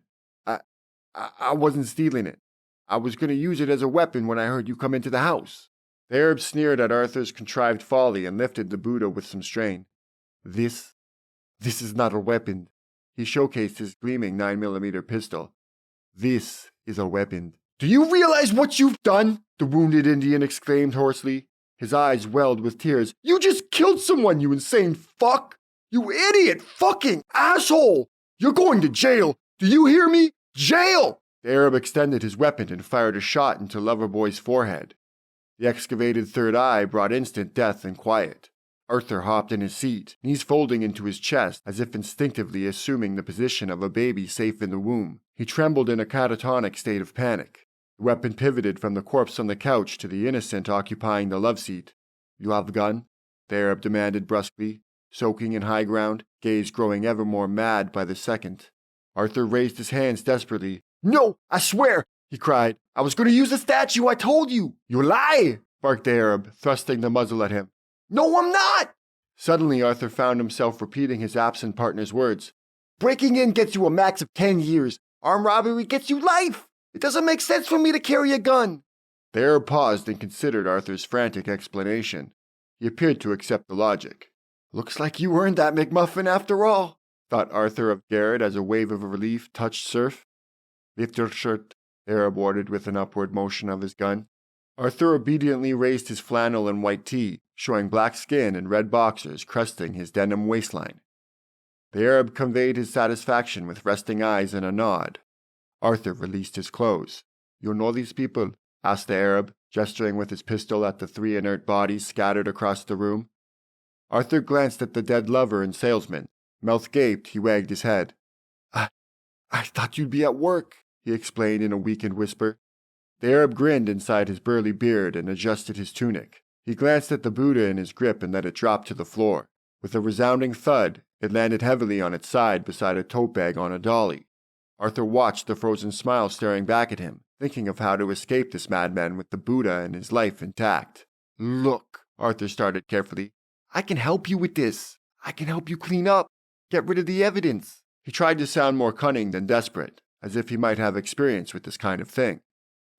I wasn't stealing it. I was going to use it as a weapon when I heard you come into the house." The Arab sneered at Arthur's contrived folly and lifted the Buddha with some strain. This is not a weapon." He showcased his gleaming 9mm pistol. "This is a weapon." "Do you realize what you've done?" the wounded Indian exclaimed hoarsely. His eyes welled with tears. "You just killed someone, you insane fuck! You idiot fucking asshole! You're going to jail! Do you hear me? Jail!" The Arab extended his weapon and fired a shot into Loverboy's forehead. The excavated third eye brought instant death and quiet. Arthur hopped in his seat, knees folding into his chest as if instinctively assuming the position of a baby safe in the womb. He trembled in a catatonic state of panic. The weapon pivoted from the corpse on the couch to the innocent occupying the love seat. "You have the gun?" the Arab demanded brusquely, soaking in high ground, gaze growing ever more mad by the second. Arthur raised his hands desperately. "No, I swear!" he cried. "I was going to use the statue, I told you!" "You lie!" barked the Arab, thrusting the muzzle at him. "No, I'm not!" Suddenly, Arthur found himself repeating his absent partner's words. "Breaking in gets you a max of 10 years. Armed robbery gets you life. It doesn't make sense for me to carry a gun." The Arab paused and considered Arthur's frantic explanation. He appeared to accept the logic. "Looks like you earned that McMuffin after all," thought Arthur of Garred as a wave of relief touched surf. "Lift your shirt," the Arab ordered with an upward motion of his gun. Arthur obediently raised his flannel and white tee, showing black skin and red boxers cresting his denim waistline. The Arab conveyed his satisfaction with resting eyes and a nod. Arthur released his clothes. "You know these people?" asked the Arab, gesturing with his pistol at the 3 inert bodies scattered across the room. Arthur glanced at the dead lover and salesman. Mouth gaped, he wagged his head. I thought you'd be at work," he explained in a weakened whisper. The Arab grinned inside his burly beard and adjusted his tunic. He glanced at the Buddha in his grip and let it drop to the floor. With a resounding thud, it landed heavily on its side beside a tote bag on a dolly. Arthur watched the frozen smile staring back at him, thinking of how to escape this madman with the Buddha and his life intact. "Look," Arthur started carefully, "I can help you with this. I can help you clean up, get rid of the evidence." He tried to sound more cunning than desperate, as if he might have experience with this kind of thing.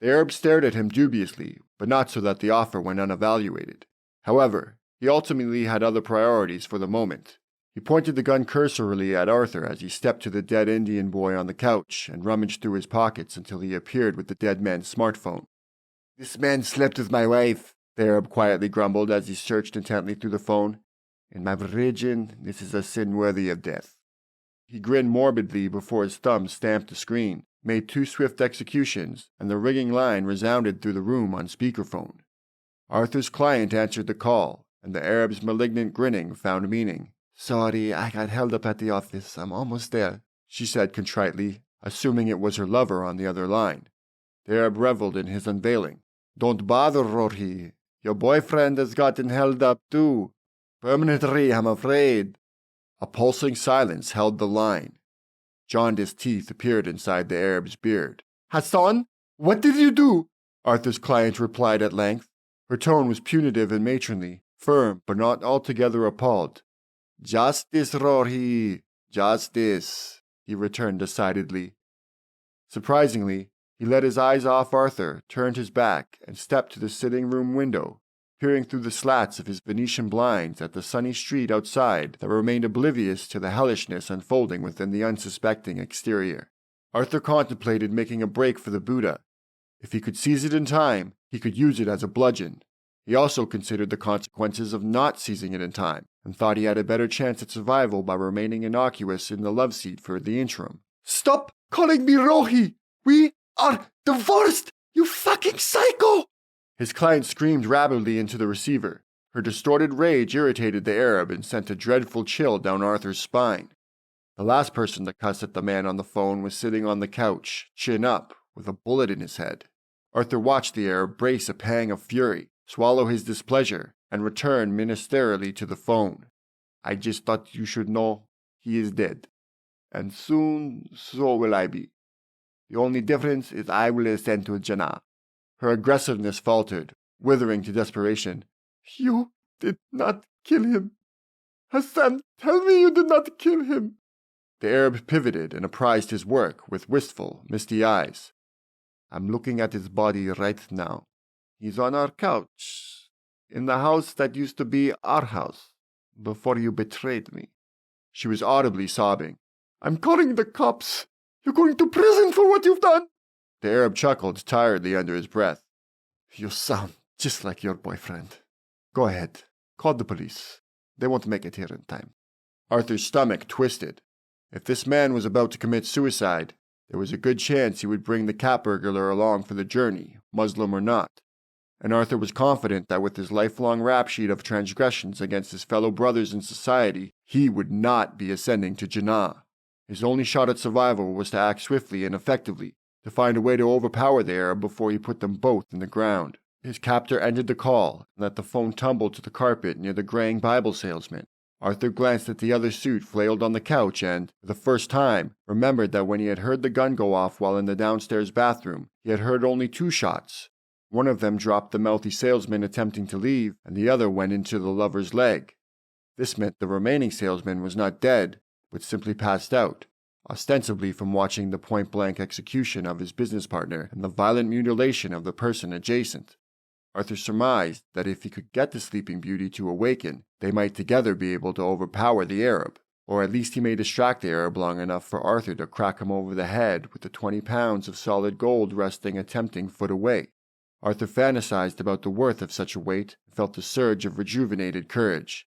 The Arab stared at him dubiously, but not so that the offer went unevaluated. However, he ultimately had other priorities for the moment. He pointed the gun cursorily at Arthur as he stepped to the dead Indian boy on the couch and rummaged through his pockets until he appeared with the dead man's smartphone. "This man slept with my wife," the Arab quietly grumbled as he searched intently through the phone. "In my religion, this is a sin worthy of death." He grinned morbidly before his thumb stamped the screen, made 2 swift executions, and the ringing line resounded through the room on speakerphone. Arthur's client answered the call, and the Arab's malignant grinning found meaning. "Sorry, I got held up at the office. I'm almost there," she said contritely, assuming it was her lover on the other line. The Arab reveled in his unveiling. "Don't bother, Rory. Your boyfriend has gotten held up too. Permanently, I'm afraid. A pulsing silence held the line. Jaundiced teeth appeared inside the Arab's beard. Hassan, what did you do? Arthur's client replied at length. Her tone was punitive and matronly, firm but not altogether appalled. Justice, Rory, justice, he returned decidedly. Surprisingly, he let his eyes off Arthur, turned his back, and stepped to the sitting-room window, peering through the slats of his Venetian blinds at the sunny street outside that remained oblivious to the hellishness unfolding within the unsuspecting exterior. Arthur contemplated making a break for the Buddha. If he could seize it in time, he could use it as a bludgeon. He also considered the consequences of not seizing it in time, and thought he had a better chance at survival by remaining innocuous in the love seat for the interim. Stop calling me Rohi! We are divorced, you fucking psycho! His client screamed rabidly into the receiver. Her distorted rage irritated the Arab and sent a dreadful chill down Arthur's spine. The last person to cuss at the man on the phone was sitting on the couch, chin up, with a bullet in his head. Arthur watched the Arab brace a pang of fury, swallow his displeasure, and return ministerially to the phone. I just thought you should know he is dead. And soon so will I be. The only difference is I will ascend to Jannah. Her aggressiveness faltered, withering to desperation. You did not kill him. Hassan, tell me you did not kill him. The Arab pivoted and apprised his work with wistful, misty eyes. I'm looking at his body right now. He's on our couch, in the house that used to be our house, before you betrayed me. She was audibly sobbing. I'm calling the cops. You're going to prison for what you've done. The Arab chuckled tiredly under his breath. You sound just like your boyfriend. Go ahead. Call the police. They won't make it here in time. Arthur's stomach twisted. If this man was about to commit suicide, there was a good chance he would bring the cat burglar along for the journey, Muslim or not. And Arthur was confident that with his lifelong rap sheet of transgressions against his fellow brothers in society, he would not be ascending to Jannah. His only shot at survival was to act swiftly and effectively, to find a way to overpower the Arab before he put them both in the ground. His captor ended the call and let the phone tumble to the carpet near the graying Bible salesman. Arthur glanced at the other suit flailed on the couch and, for the first time, remembered that when he had heard the gun go off while in the downstairs bathroom, he had heard only 2 shots. One of them dropped the mouthy salesman attempting to leave, and the other went into the lover's leg. This meant the remaining salesman was not dead, but simply passed out, ostensibly from watching the point-blank execution of his business partner and the violent mutilation of the person adjacent. Arthur surmised that if he could get the Sleeping Beauty to awaken, they might together be able to overpower the Arab, or at least he may distract the Arab long enough for Arthur to crack him over the head with the 20 pounds of solid gold resting a tempting foot away. Arthur fantasized about the worth of such a weight and felt a surge of rejuvenated courage.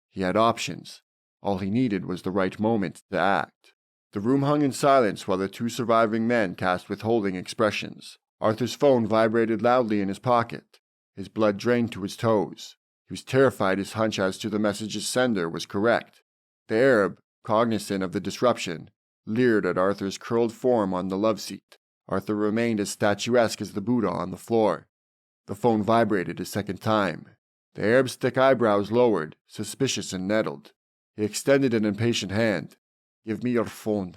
He had options. All he needed was the right moment to act. The room hung in silence while the 2 surviving men cast withholding expressions. Arthur's phone vibrated loudly in his pocket. His blood drained to his toes. He was terrified his hunch as to the message's sender was correct. The Arab, cognizant of the disruption, leered at Arthur's curled form on the love seat. Arthur remained as statuesque as the Buddha on the floor. The phone vibrated a second time. The Arab's thick eyebrows lowered, suspicious and nettled. He extended an impatient hand. Give me your phone.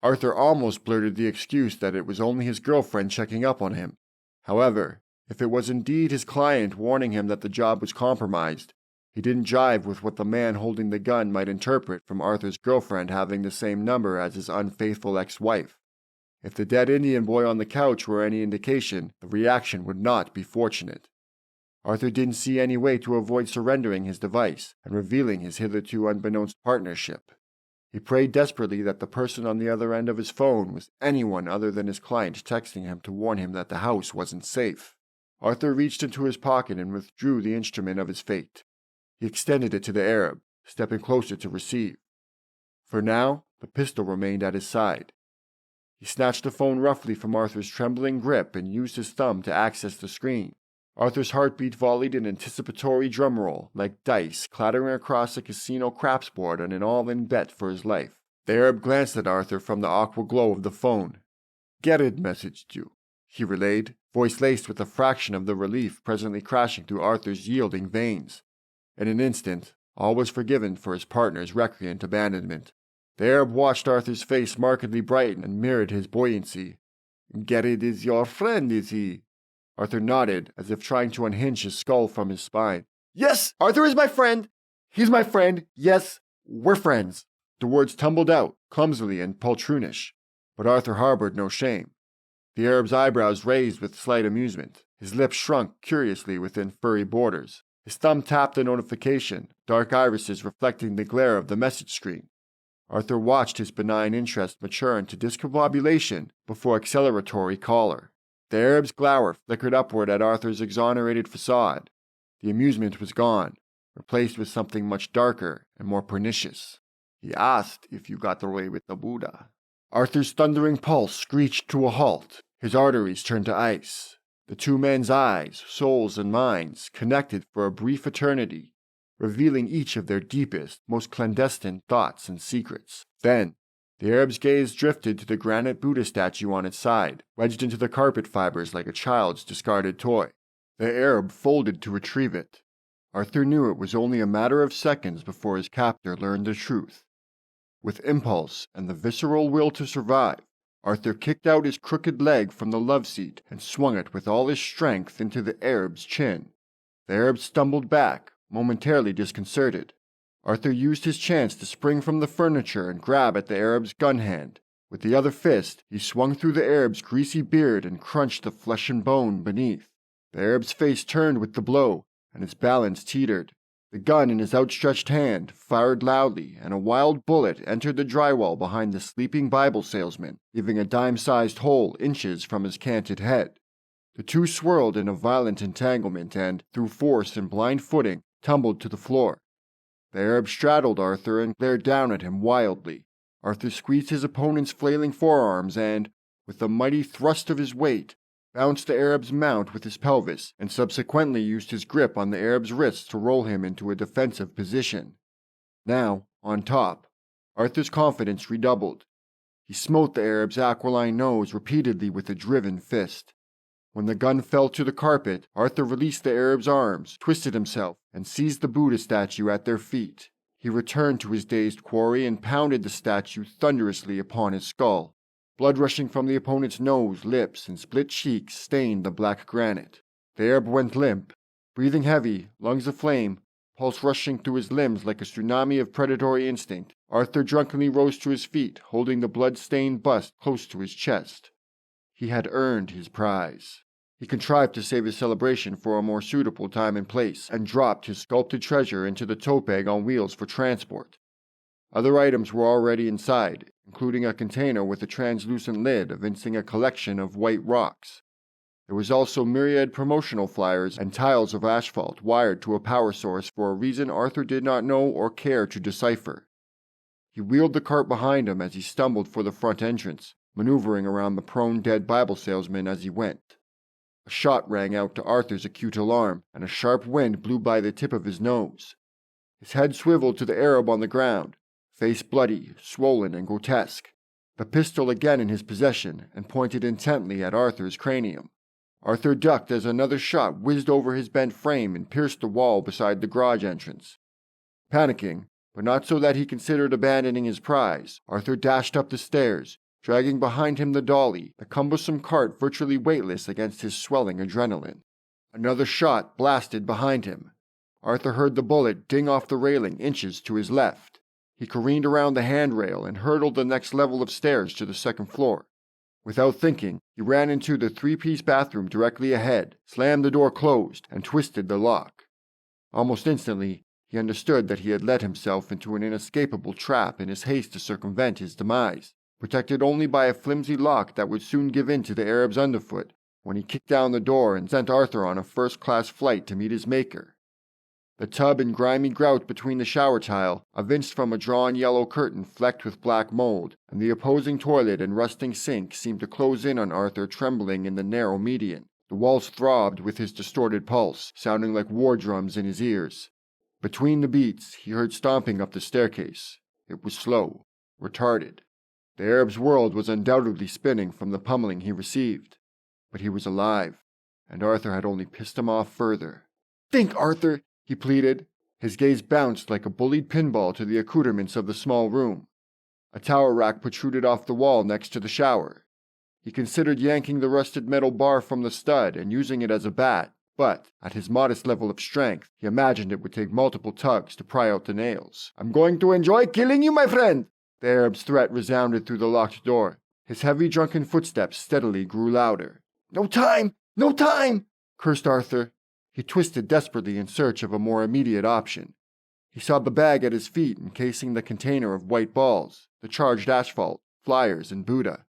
Arthur almost blurted the excuse that it was only his girlfriend checking up on him. However, if it was indeed his client warning him that the job was compromised, he didn't jive with what the man holding the gun might interpret from Arthur's girlfriend having the same number as his unfaithful ex-wife. If the dead Indian boy on the couch were any indication, the reaction would not be fortunate. Arthur didn't see any way to avoid surrendering his device and revealing his hitherto unbeknownst partnership. He prayed desperately that the person on the other end of his phone was anyone other than his client texting him to warn him that the house wasn't safe. Arthur reached into his pocket and withdrew the instrument of his fate. He extended it to the Arab, stepping closer to receive. For now, the pistol remained at his side. He snatched the phone roughly from Arthur's trembling grip and used his thumb to access the screen. Arthur's heartbeat volleyed an anticipatory drum roll, like dice clattering across a casino craps board on an all-in bet for his life. The Arab glanced at Arthur from the aqua glow of the phone. Garred messaged you, he relayed, voice laced with a fraction of the relief presently crashing through Arthur's yielding veins. In an instant, All was forgiven for his partner's recreant abandonment. The Arab watched Arthur's face markedly brighten and mirrored his buoyancy. "Garred is your friend, is he?" Arthur nodded, as if trying to unhinge his skull from his spine. "Yes, Arthur is my friend! He's my friend! Yes, we're friends!" The words tumbled out, clumsily and poltroonish, but Arthur harbored no shame. The Arab's eyebrows raised with slight amusement. His lips shrunk curiously within furry borders. His thumb tapped a notification, dark irises reflecting the glare of the message screen. Arthur watched his benign interest mature into discombobulation before acceleratory choler. The Arab's glower flickered upward at Arthur's exonerated facade. The amusement was gone, replaced with something much darker and more pernicious. "He asked if you got away with the Buddha." Arthur's thundering pulse screeched to a halt. His arteries turned to ice. The two men's eyes, souls, and minds connected for a brief eternity, revealing each of their deepest, most clandestine thoughts and secrets. Then, the Arab's gaze drifted to the granite Buddha statue on its side, wedged into the carpet fibers like a child's discarded toy. The Arab folded to retrieve it. Arthur knew it was only a matter of seconds before his captor learned the truth. With impulse and the visceral will to survive, Arthur kicked out his crooked leg from the love seat and swung it with all his strength into the Arab's chin. The Arab stumbled back, momentarily disconcerted. Arthur used his chance to spring from the furniture and grab at the Arab's gun hand. With the other fist, he swung through the Arab's greasy beard and crunched the flesh and bone beneath. The Arab's face turned with the blow, and his balance teetered. The gun in his outstretched hand fired loudly, and a wild bullet entered the drywall behind the sleeping Bible salesman, leaving a dime-sized hole inches from his canted head. The two swirled in a violent entanglement and, through force and blind footing, tumbled to the floor. The Arab straddled Arthur and glared down at him wildly. Arthur squeezed his opponent's flailing forearms and, with a mighty thrust of his weight, bounced the Arab's mount with his pelvis, and subsequently used his grip on the Arab's wrists to roll him into a defensive position. Now, on top, Arthur's confidence redoubled. He smote the Arab's aquiline nose repeatedly with a driven fist. When the gun fell to the carpet, Arthur released the Arab's arms, twisted himself, and seized the Buddha statue at their feet. He returned to his dazed quarry and pounded the statue thunderously upon his skull. Blood rushing from the opponent's nose, lips, and split cheeks stained the black granite. The Arab went limp, breathing heavy, lungs aflame, pulse rushing through his limbs like a tsunami of predatory instinct. Arthur drunkenly rose to his feet, holding the blood-stained bust close to his chest. He had earned his prize. He contrived to save his celebration for a more suitable time and place, and dropped his sculpted treasure into the tote bag on wheels for transport. Other items were already inside, including a container with a translucent lid evincing a collection of white rocks. There was also myriad promotional flyers and tiles of asphalt wired to a power source for a reason Arthur did not know or care to decipher. He wheeled the cart behind him as he stumbled for the front entrance, maneuvering around the prone dead Bible salesman as he went. A shot rang out to Arthur's acute alarm, and a sharp wind blew by the tip of his nose. His head swiveled to the Arab on the ground, face bloody, swollen, and grotesque, the pistol again in his possession, and pointed intently at Arthur's cranium. Arthur ducked as another shot whizzed over his bent frame and pierced the wall beside the garage entrance. Panicking, but not so that he considered abandoning his prize, Arthur dashed up the stairs, dragging behind him the dolly, the cumbersome cart virtually weightless against his swelling adrenaline. Another shot blasted behind him. Arthur heard the bullet ding off the railing inches to his left. He careened around the handrail and hurdled the next level of stairs to the second floor. Without thinking, he ran into the three-piece bathroom directly ahead, slammed the door closed, and twisted the lock. Almost instantly, he understood that he had led himself into an inescapable trap in his haste to circumvent his demise, protected only by a flimsy lock that would soon give in to the Arab's underfoot when he kicked down the door and sent Arthur on a first-class flight to meet his maker. The tub and grimy grout between the shower tile, evinced from a drawn yellow curtain flecked with black mold, and the opposing toilet and rusting sink seemed to close in on Arthur, trembling in the narrow median. The walls throbbed with his distorted pulse, sounding like war drums in his ears. Between the beats, he heard stomping up the staircase. It was slow, retarded. The Arab's world was undoubtedly spinning from the pummeling he received. But he was alive, and Arthur had only pissed him off further. "Think, Arthur!" he pleaded. His gaze bounced like a bullied pinball to the accoutrements of the small room. A towel rack protruded off the wall next to the shower. He considered yanking the rusted metal bar from the stud and using it as a bat, but, at his modest level of strength, he imagined it would take multiple tugs to pry out the nails. "I'm going to enjoy killing you, my friend!" The Arab's threat resounded through the locked door. His heavy, drunken footsteps steadily grew louder. "No time! No time!" cursed Arthur. He twisted desperately in search of a more immediate option. He saw the bag at his feet encasing the container of white balls, the charged asphalt, flyers, and Buddha.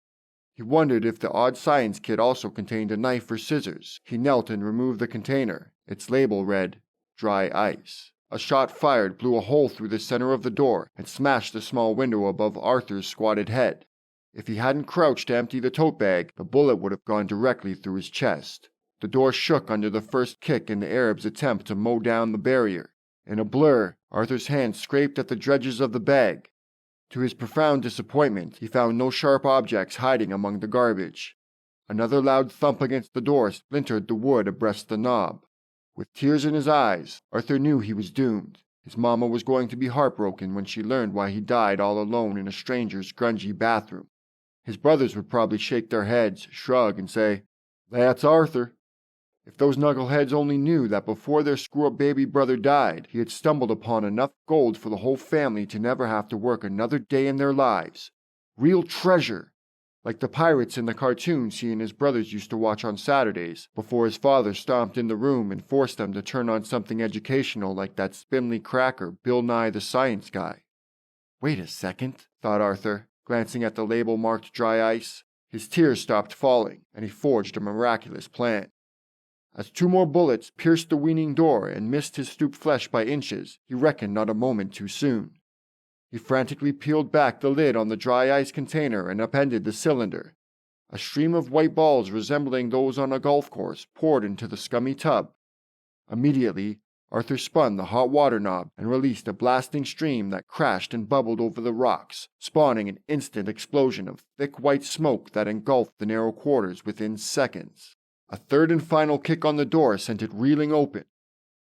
He wondered if the odd science kit also contained a knife or scissors. He knelt and removed the container. Its label read, "Dry ice." A shot fired blew a hole through the center of the door and smashed the small window above Arthur's squatted head. If he hadn't crouched to empty the tote bag, the bullet would have gone directly through his chest. The door shook under the first kick in the Arab's attempt to mow down the barrier. In a blur, Arthur's hand scraped at the dredges of the bag. To his profound disappointment, he found no sharp objects hiding among the garbage. Another loud thump against the door splintered the wood abreast the knob. With tears in his eyes, Arthur knew he was doomed. His mama was going to be heartbroken when she learned why he died all alone in a stranger's grungy bathroom. His brothers would probably shake their heads, shrug, and say, "That's Arthur." If those knuckleheads only knew that before their screw-up baby brother died, he had stumbled upon enough gold for the whole family to never have to work another day in their lives. Real treasure! Like the pirates in the cartoons he and his brothers used to watch on Saturdays, before his father stomped in the room and forced them to turn on something educational like that spindly cracker, Bill Nye the Science Guy. "Wait a second," thought Arthur, glancing at the label marked "Dry Ice." His tears stopped falling, and he forged a miraculous plan. As two more bullets pierced the weaning door and missed his stooped flesh by inches, he reckoned not a moment too soon. He frantically peeled back the lid on the dry ice container and upended the cylinder. A stream of white balls resembling those on a golf course poured into the scummy tub. Immediately, Arthur spun the hot water knob and released a blasting stream that crashed and bubbled over the rocks, spawning an instant explosion of thick white smoke that engulfed the narrow quarters within seconds. A third and final kick on the door sent it reeling open.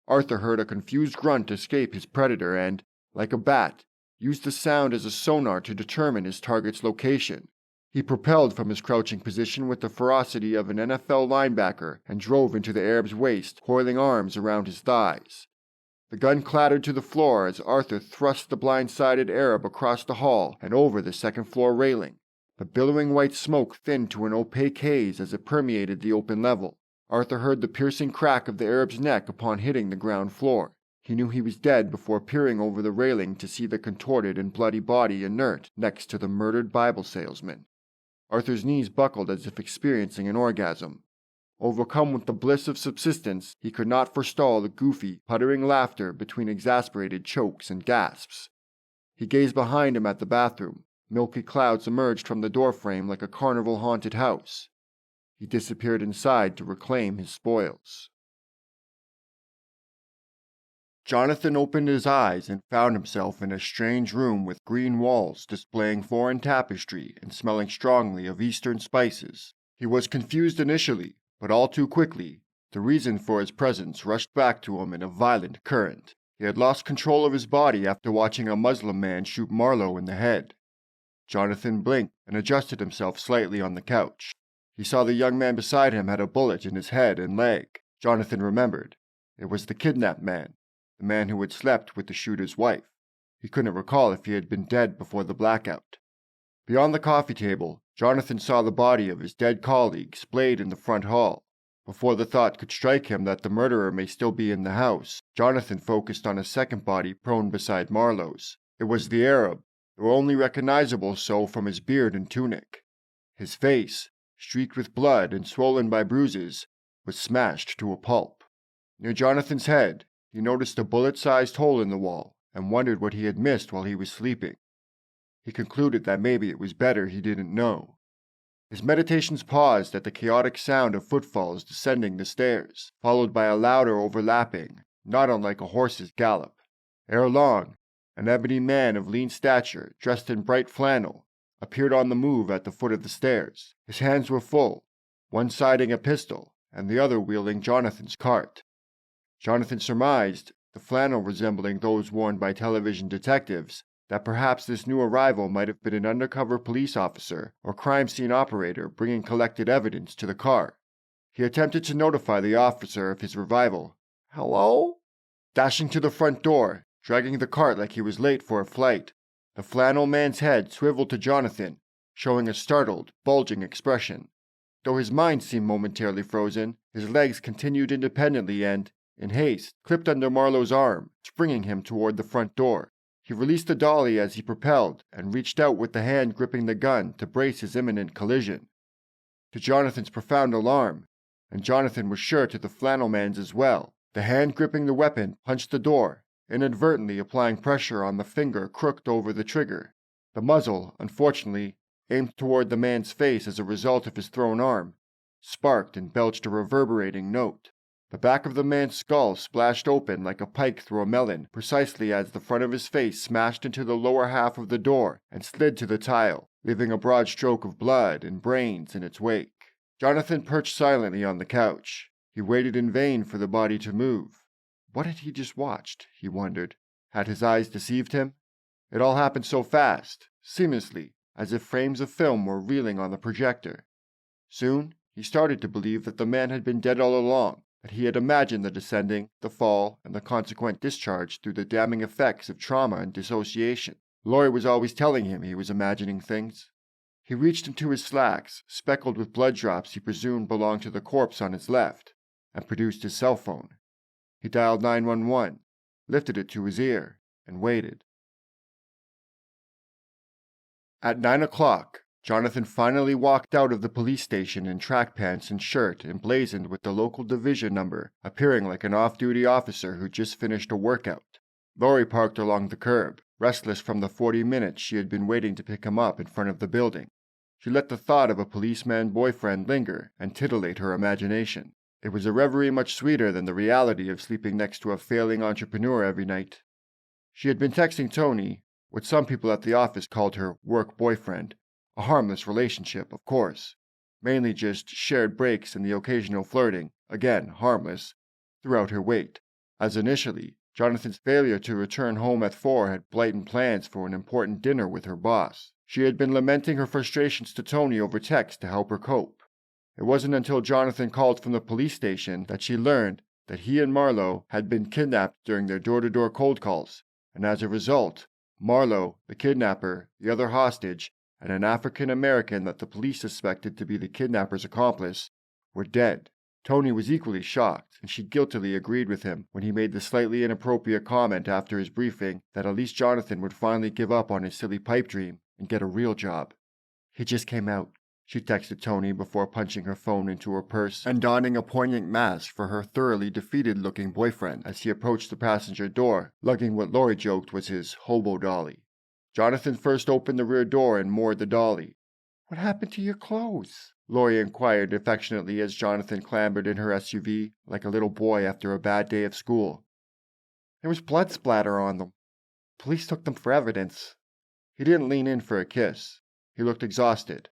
Arthur heard a confused grunt escape his predator and, like a bat, used the sound as a sonar to determine his target's location. He propelled from his crouching position with the ferocity of an NFL linebacker and drove into the Arab's waist, coiling arms around his thighs. The gun clattered to the floor as Arthur thrust the blindsided Arab across the hall and over the second-floor railing. The billowing white smoke thinned to an opaque haze as it permeated the open level. Arthur heard the piercing crack of the Arab's neck upon hitting the ground floor. He knew he was dead before peering over the railing to see the contorted and bloody body inert next to the murdered Bible salesman. Arthur's knees buckled as if experiencing an orgasm. Overcome with the bliss of subsistence, he could not forestall the goofy, puttering laughter between exasperated chokes and gasps. He gazed behind him at the bathroom. Milky clouds emerged from the doorframe like a carnival-haunted house. He disappeared inside to reclaim his spoils. Jonathan opened his eyes and found himself in a strange room with green walls displaying foreign tapestry and smelling strongly of Eastern spices. He was confused initially, but all too quickly, the reason for his presence rushed back to him in a violent current. He had lost control of his body after watching a Muslim man shoot Marlow in the head. Jonathan blinked and adjusted himself slightly on the couch. He saw the young man beside him had a bullet in his head and leg. Jonathan remembered. It was the kidnapped man, the man who had slept with the shooter's wife. He couldn't recall if he had been dead before the blackout. Beyond the coffee table, Jonathan saw the body of his dead colleague splayed in the front hall. Before the thought could strike him that the murderer may still be in the house, Jonathan focused on a second body prone beside Marlow's. It was the Arab, though only recognizable so from his beard and tunic. His face, streaked with blood and swollen by bruises, was smashed to a pulp. Near Jonathan's head, he noticed a bullet-sized hole in the wall and wondered what he had missed while he was sleeping. He concluded that maybe it was better he didn't know. His meditations paused at the chaotic sound of footfalls descending the stairs, followed by a louder overlapping, not unlike a horse's gallop. Ere long, an ebony man of lean stature, dressed in bright flannel, appeared on the move at the foot of the stairs. His hands were full, one siding a pistol, and the other wielding Jonathan's cart. Jonathan surmised the flannel resembling those worn by television detectives, that perhaps this new arrival might have been an undercover police officer or crime scene operator bringing collected evidence to the car. He attempted to notify the officer of his arrival. "Hello?" Dashing to the front door, dragging the cart like he was late for a flight, the flannel man's head swiveled to Jonathan, showing a startled, bulging expression. Though his mind seemed momentarily frozen, his legs continued independently and, in haste, clipped under Marlo's arm, springing him toward the front door. He released the dolly as he propelled and reached out with the hand gripping the gun to brace his imminent collision. To Jonathan's profound alarm, and Jonathan was sure to the flannel man's as well, the hand gripping the weapon punched the door, inadvertently applying pressure on the finger crooked over the trigger. The muzzle, unfortunately, aimed toward the man's face as a result of his thrown arm, sparked and belched a reverberating note. The back of the man's skull splashed open like a pike through a melon, precisely as the front of his face smashed into the lower half of the door and slid to the tile, leaving a broad stroke of blood and brains in its wake. Jonathan perched silently on the couch. He waited in vain for the body to move. What had he just watched, he wondered? Had his eyes deceived him? It all happened so fast, seamlessly, as if frames of film were reeling on the projector. Soon, he started to believe that the man had been dead all along, that he had imagined the descending, the fall, and the consequent discharge through the damning effects of trauma and dissociation. Laurie was always telling him he was imagining things. He reached into his slacks, speckled with blood drops he presumed belonged to the corpse on his left, and produced his cell phone. He dialed 911, lifted it to his ear, and waited. At 9 o'clock, Jonathan finally walked out of the police station in track pants and shirt emblazoned with the local division number, appearing like an off-duty officer who just finished a workout. Laurie parked along the curb, restless from the 40 minutes she had been waiting to pick him up in front of the building. She let the thought of a policeman boyfriend linger and titillate her imagination. It was a reverie much sweeter than the reality of sleeping next to a failing entrepreneur every night. She had been texting Tony, what some people at the office called her work boyfriend, a harmless relationship, of course, mainly just shared breaks and the occasional flirting, again harmless, throughout her wait, as initially, Jonathan's failure to return home at 4 had blighted plans for an important dinner with her boss. She had been lamenting her frustrations to Tony over text to help her cope. It wasn't until Jonathan called from the police station that she learned that he and Marlo had been kidnapped during their door-to-door cold calls, and as a result, Marlo, the kidnapper, the other hostage, and an African-American that the police suspected to be the kidnapper's accomplice, were dead. Tony was equally shocked, and she guiltily agreed with him when he made the slightly inappropriate comment after his briefing that at least Jonathan would finally give up on his silly pipe dream and get a real job. "He just came out," she texted Tony before punching her phone into her purse and donning a poignant mask for her thoroughly defeated-looking boyfriend as he approached the passenger door, lugging what Laurie joked was his hobo dolly. Jonathan first opened the rear door and moored the dolly. "What happened to your clothes?" Laurie inquired affectionately as Jonathan clambered in her SUV like a little boy after a bad day of school. "There was blood splatter on them. Police took them for evidence." He didn't lean in for a kiss. He looked exhausted.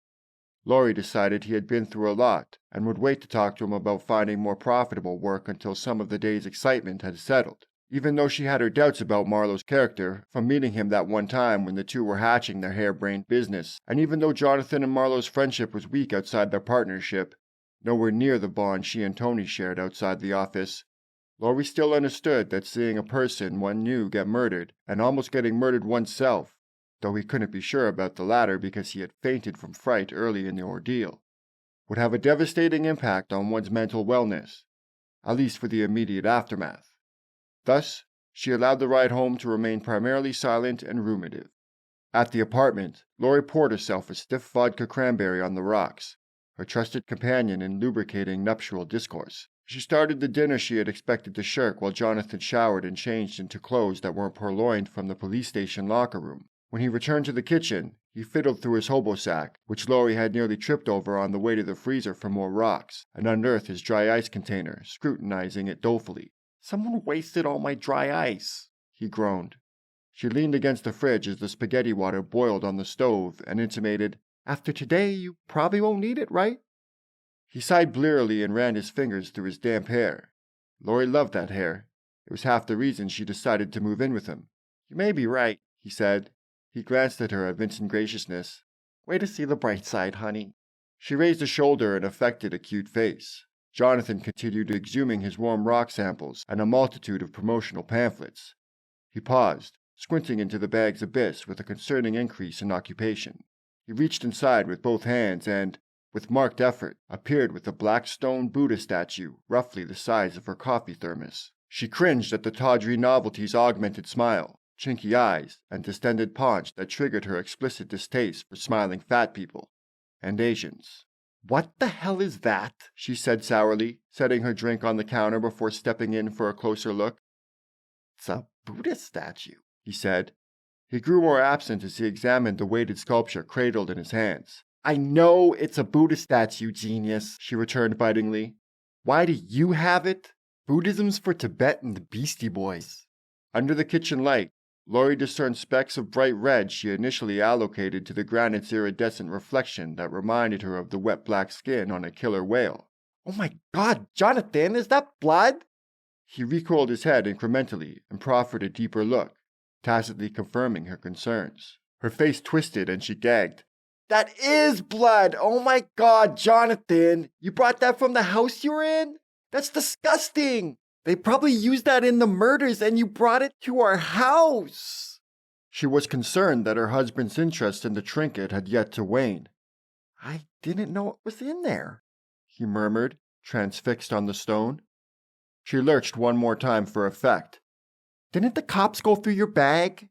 Laurie decided he had been through a lot and would wait to talk to him about finding more profitable work until some of the day's excitement had settled. Even though she had her doubts about Marlo's character from meeting him that one time when the two were hatching their harebrained business, and even though Jonathan and Marlo's friendship was weak outside their partnership, nowhere near the bond she and Tony shared outside the office, Laurie still understood that seeing a person one knew get murdered, and almost getting murdered oneself, though he couldn't be sure about the latter because he had fainted from fright early in the ordeal, would have a devastating impact on one's mental wellness, at least for the immediate aftermath. Thus, she allowed the ride home to remain primarily silent and ruminative. At the apartment, Laurie poured herself a stiff vodka cranberry on the rocks, her trusted companion in lubricating nuptial discourse. She started the dinner she had expected to shirk while Jonathan showered and changed into clothes that weren't purloined from the police station locker room. When he returned to the kitchen, he fiddled through his hobo sack, which Laurie had nearly tripped over on the way to the freezer for more rocks, and unearthed his dry ice container, scrutinizing it dolefully. "Someone wasted all my dry ice," he groaned. She leaned against the fridge as the spaghetti water boiled on the stove and intimated, "After today, you probably won't need it, right?" He sighed blearily and ran his fingers through his damp hair. Laurie loved that hair. It was half the reason she decided to move in with him. "You may be right," he said. He glanced at her, evincing graciousness. "Way to see the bright side, honey." She raised a shoulder and affected a cute face. Jonathan continued exhuming his warm rock samples and a multitude of promotional pamphlets. He paused, squinting into the bag's abyss with a concerning increase in occupation. He reached inside with both hands and, with marked effort, appeared with a black stone Buddha statue roughly the size of her coffee thermos. She cringed at the tawdry novelty's augmented smile, chinky eyes, and distended paunch that triggered her explicit distaste for smiling fat people and Asians. "What the hell is that?" she said sourly, setting her drink on the counter before stepping in for a closer look. "It's a Buddha statue," he said. He grew more absent as he examined the weighted sculpture cradled in his hands. "I know it's a Buddha statue, genius," she returned bitingly. "Why do you have it? Buddhism's for Tibet and the Beastie Boys." Under the kitchen light, Laurie discerned specks of bright red she initially allocated to the granite's iridescent reflection that reminded her of the wet black skin on a killer whale. "Oh my God, Jonathan, is that blood?" He recoiled his head incrementally and proffered a deeper look, tacitly confirming her concerns. Her face twisted and she gagged. "That is blood! Oh my God, Jonathan! You brought that from the house you were in? That's disgusting! They probably used that in the murders and you brought it to our house!" She was concerned that her husband's interest in the trinket had yet to wane. "I didn't know it was in there," he murmured, transfixed on the stone. She lurched one more time for effect. "Didn't the cops go through your bag?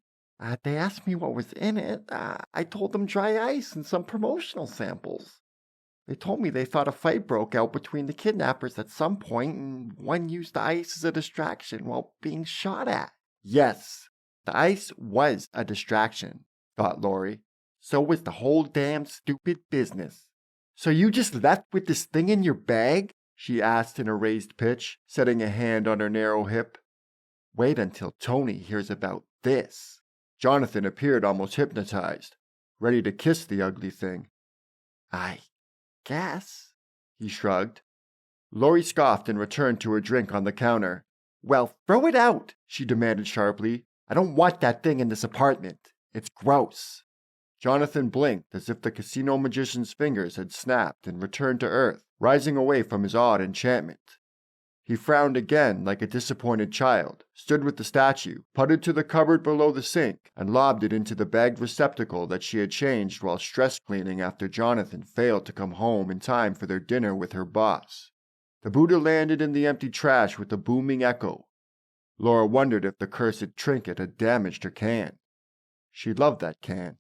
They asked me what was in it. I told them dry ice and some promotional samples. They told me they thought a fight broke out between the kidnappers at some point and one used the ice as a distraction while being shot at." Yes, the ice was a distraction, thought Laurie. So was the whole damn stupid business. "So you just left with this thing in your bag?" she asked in a raised pitch, setting a hand on her narrow hip. "Wait until Tony hears about this." Jonathan appeared almost hypnotized, ready to kiss the ugly thing. "I guess," he shrugged. Laurie scoffed and returned to her drink on the counter. "Well, throw it out," she demanded sharply. "I don't want that thing in this apartment. It's gross." Jonathan blinked as if the casino magician's fingers had snapped and returned to earth, rising away from his awed enchantment. He frowned again like a disappointed child, stood with the statue, putted to the cupboard below the sink, and lobbed it into the bagged receptacle that she had changed while stress cleaning after Jonathan failed to come home in time for their dinner with her boss. The Buddha landed in the empty trash with a booming echo. Laura wondered if the cursed trinket had damaged her can. She loved that can.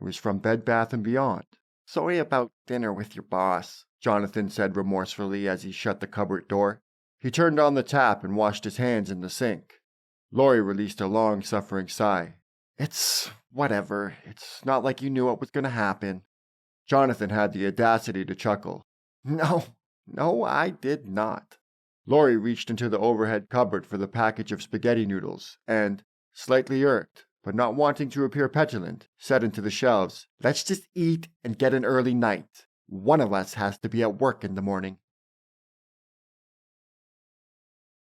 It was from Bed Bath & Beyond. "Sorry about dinner with your boss," Jonathan said remorsefully as he shut the cupboard door. He turned on the tap and washed his hands in the sink. Laurie released a long-suffering sigh. "It's whatever. It's not like you knew what was going to happen." Jonathan had the audacity to chuckle. No, I did not." Laurie reached into the overhead cupboard for the package of spaghetti noodles and, slightly irked, but not wanting to appear petulant, said into the shelves, "Let's just eat and get an early night. One of us has to be at work in the morning."